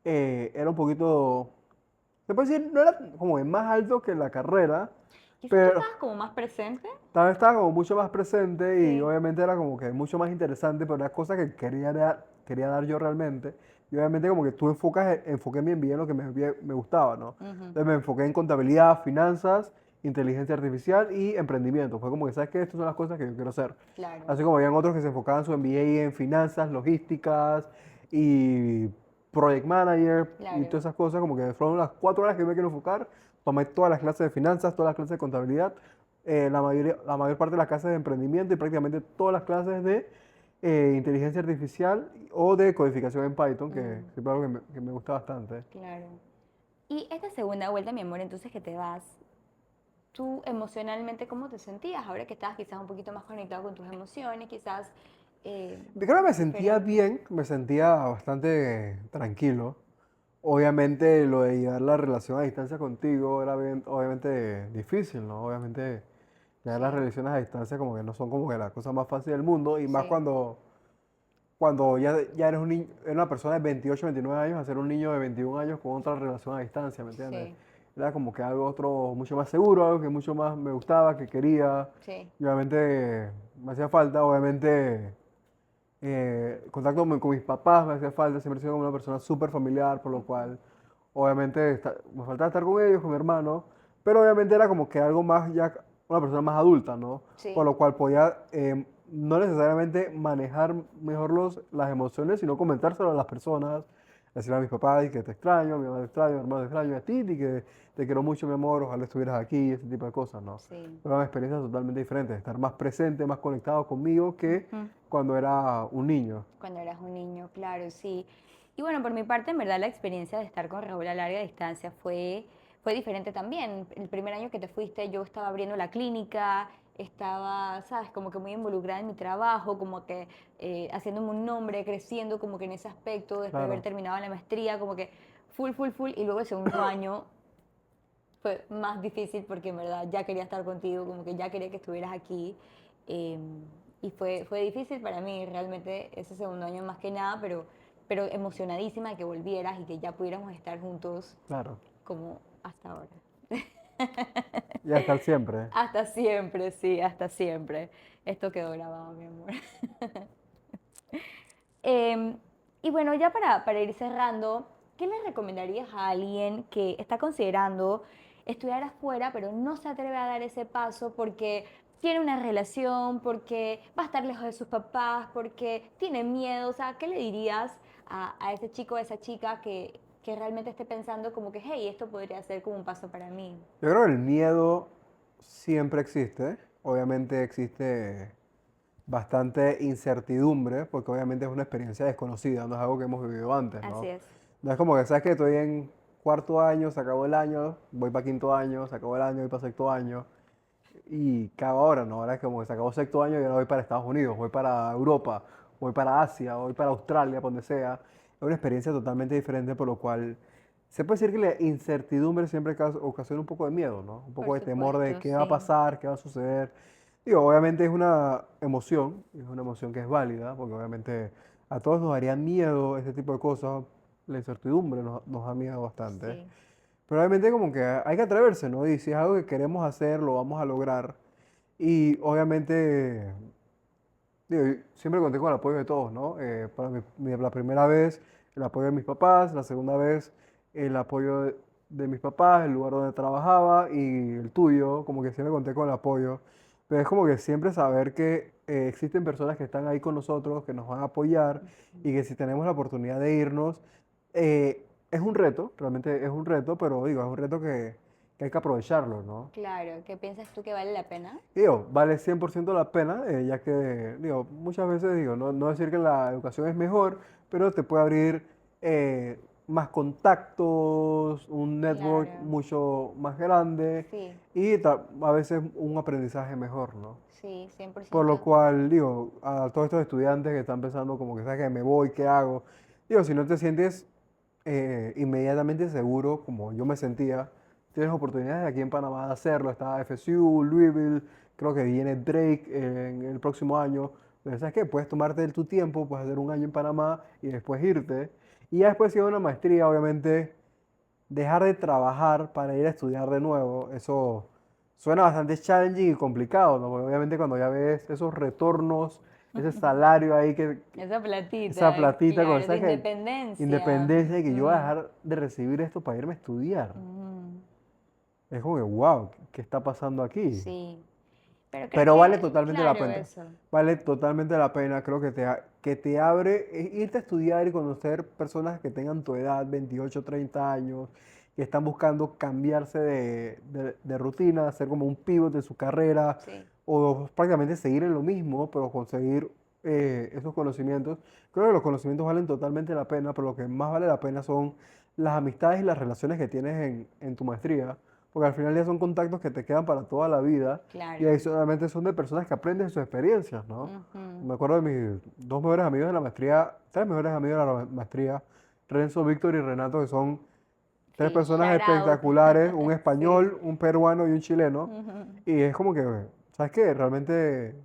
era un poquito, se puede decir, no era como que más alto que la carrera, Quizás tú pero estabas como más presente. también estaba como mucho más presente y Sí. obviamente era como que mucho más interesante, pero era cosas que quería dar yo realmente. Y obviamente como que enfoqué mi MBA en lo que me gustaba, ¿no? Ujú. Entonces me enfoqué en contabilidad, finanzas, inteligencia artificial y emprendimiento. Fue como que, ¿sabes qué? Estas son las cosas que yo quiero hacer. Claro, Así como habían otros que se enfocaban su MBA en finanzas, logísticas y project manager y claro. todas esas cosas, como que fueron las 4 horas que me quiero enfocar. Tomé todas las clases de finanzas, todas las clases de contabilidad, la mayor parte de las clases de emprendimiento y prácticamente todas las clases de inteligencia artificial o de codificación en Python, que Mm, es algo que me gusta bastante. claro. Y esta segunda vuelta, mi amor, entonces que te vas, ¿tú emocionalmente cómo te sentías? Ahora que estabas quizás un poquito más conectado con tus emociones, quizás Yo creo que me sentía diferente. bien, me sentía bastante tranquilo. obviamente lo de llevar la relación a distancia contigo era obviamente difícil, ¿no? Obviamente ya las Sí, relaciones a distancia como que no son como que la cosa más fácil del mundo y más sí, cuando ya eres un niño, eres una persona de 28, 29 años, hacer un niño de 21 años con otra relación a distancia, ¿me entiendes? sí, Era como que algo otro mucho más seguro, algo que mucho más me gustaba, que quería, sí. y obviamente me hacía falta, obviamente contacto con mis papás me hacía falta, siempre he sido una persona súper familiar, por lo Ujú. cual obviamente me faltaba estar con ellos, con mi hermano, pero obviamente era como que algo más ya, una persona más adulta, ¿no? Por Sí, lo cual podía no necesariamente manejar mejor las emociones, sino comentárselo a las personas, decirle a mis papás y que te extraño, a mi mamá te extraño, a mi hermano te extraño, a ti, y que te quiero mucho, mi amor, ojalá estuvieras aquí, ese tipo de cosas, ¿no? sí. Pero una experiencia totalmente diferente, estar más presente, más conectado conmigo que Ujú. cuando era un niño. Cuando eras un niño, claro, sí. Y bueno, por mi parte, en verdad, la experiencia de estar con Raúl a larga distancia fue diferente también. El primer año que te fuiste, yo estaba abriendo la clínica, estaba, sabes, como que muy involucrada en mi trabajo, como que haciéndome un nombre, creciendo como que en ese aspecto, después de haber Claro. terminado la maestría, como que full, full, full. Y luego el segundo año fue más difícil porque en verdad ya quería estar contigo, como que ya quería que estuvieras aquí. eh, y fue difícil para mí realmente ese segundo año más que nada, pero emocionadísima de que volvieras y que ya pudiéramos estar juntos Claro. como hasta ahora. Y hasta el siempre. Hasta siempre, sí, hasta siempre. Esto quedó grabado, mi amor. Eh, y bueno, ya para ir cerrando, ¿qué le recomendarías a alguien que está considerando estudiar afuera, pero no se atreve a dar ese paso porque tiene una relación, porque va a estar lejos de sus papás, porque tiene miedo? O sea, ¿qué le dirías a ese chico o a esa chica que realmente esté pensando como que, hey, esto podría ser como un paso para mí? Yo creo que el miedo siempre existe. Obviamente existe bastante incertidumbre, porque obviamente es una experiencia desconocida, no es algo que hemos vivido antes, Así ¿no? es. No es como que, ¿sabes que estoy en cuarto año, se acabó el año, voy para quinto año, se acabó el año, voy para sexto año, y cada hora, ¿no? Ahora es como que se acabó sexto año y ahora voy para Estados Unidos, voy para Europa, voy para Asia, voy para Australia, por donde sea. Es una experiencia totalmente diferente, por lo cual se puede decir que la incertidumbre siempre ocasiona un poco de miedo, ¿no? Un Por poco de temor de supuesto, qué va a sí. pasar, qué va a suceder. Digo, obviamente es una emoción que es válida, porque obviamente a todos nos daría miedo este tipo de cosas, la incertidumbre nos da miedo bastante. Sí. Pero obviamente como que hay que atreverse, ¿no? Y si es algo que queremos hacer, lo vamos a lograr. Y obviamente, digo, yo siempre conté con el apoyo de todos, ¿no? Para la primera vez, el apoyo de mis papás, la segunda vez, el apoyo de mis papás, el lugar donde trabajaba y el tuyo, como que siempre conté con el apoyo. Pero es como que siempre saber que existen personas que están ahí con nosotros, que nos van a apoyar y que si tenemos la oportunidad de irnos, es un reto, realmente es un reto, pero digo, es un reto que hay que aprovecharlo, ¿no? Claro, ¿qué piensas tú que vale la pena? Y digo, vale 100% la pena, ya que, digo, muchas veces digo, no decir que la educación es mejor, pero te puede abrir más contactos, un network Claro, mucho más grande sí, y a veces un aprendizaje mejor, ¿no? sí, Por lo 100%. cual, digo, a todos estos estudiantes que están pensando como que, ¿sabes qué? Me voy, ¿qué hago? Digo, si no te sientes inmediatamente seguro, como yo me sentía, tienes oportunidades aquí en Panamá de hacerlo. Está FSU, Louisville, creo que viene Drake en el próximo año. Pero ¿sabes qué? Puedes tomarte tu tiempo, puedes hacer un año en Panamá y después irte. Y ya después, si es una maestría, obviamente, dejar de trabajar para ir a estudiar de nuevo, eso suena bastante challenging y complicado, ¿no? Porque obviamente cuando ya ves esos retornos, ese salario ahí, Esa esa platita, platita con claro, de esa independencia. independencia, y que yo voy a Mm, dejar de recibir esto para irme a estudiar. mm, Es como que, wow, ¿qué está pasando aquí? sí, pero creo Pero vale que, totalmente la claro, pena. eso. Vale totalmente la pena. Creo que te abre irte a estudiar y conocer personas que tengan tu edad, 28 30 años, que están buscando cambiarse de rutina, hacer como un pivot de su carrera Sí, o prácticamente seguir en lo mismo, pero conseguir esos conocimientos. Creo que los conocimientos valen totalmente la pena, pero lo que más vale la pena son las amistades y las relaciones que tienes en tu maestría, porque al final ya son contactos que te quedan para toda la vida. Y claro. adicionalmente son de personas que aprenden sus experiencias, ¿no? Ujú. Me acuerdo de mis dos mejores amigos de la maestría, tres mejores amigos de la maestría. Renzo, Víctor y Renato, que son tres Sí, personas shout out. espectaculares, un Sí. español, un peruano y un chileno. Ujú. Y es como que, ¿sabes qué? Realmente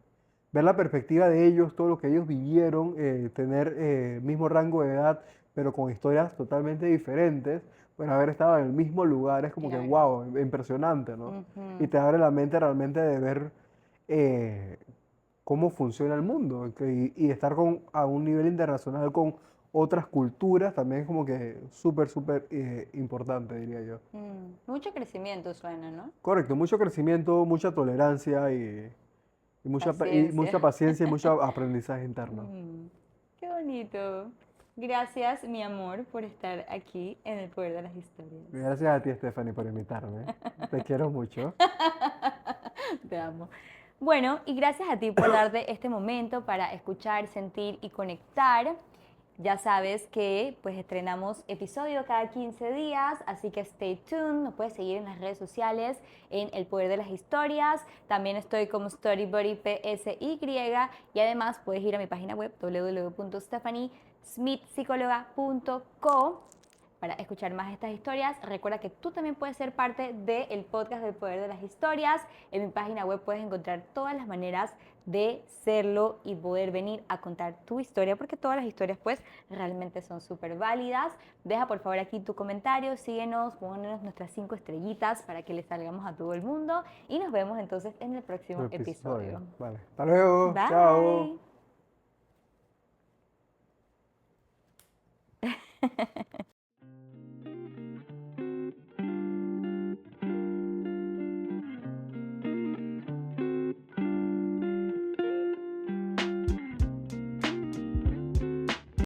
ver la perspectiva de ellos, todo lo que ellos vivieron, tener mismo rango de edad, pero con historias totalmente diferentes, pues haber estado en el mismo lugar es como que, Claro. wow, impresionante, ¿no? Y Ujú. te abre la mente realmente de ver eh, cómo funciona el mundo y estar a un nivel internacional con otras culturas también es como que súper, súper importante, diría yo. Mucho crecimiento suena, ¿no? Correcto, mucho crecimiento, mucha tolerancia y Paciencia. mucha paciencia y mucho aprendizaje interno. Mm, Qué bonito. Gracias, mi amor, por estar aquí en el Poder de las Historias. Gracias a ti, Stephanie, por invitarme. Te quiero mucho. Te amo. Bueno, y gracias a ti por darte este momento para escuchar, sentir y conectar. Ya sabes que pues estrenamos episodio cada 15 días, así que stay tuned, nos puedes seguir en las redes sociales en El Poder de las Historias, también estoy como Storybuddy PSY y además puedes ir a mi página web www.stephaniesmithpsicologa.co para escuchar más de estas historias. Recuerda que tú también puedes ser parte del podcast del Poder de las Historias. En mi página web puedes encontrar todas las maneras de serlo y poder venir a contar tu historia, porque todas las historias pues realmente son súper válidas. Deja por favor aquí tu comentario, síguenos, pónganos nuestras 5 estrellitas para que le salgamos a todo el mundo y nos vemos entonces en el próximo El episodio. episodio. Vale. Hasta luego. Chao. Bye.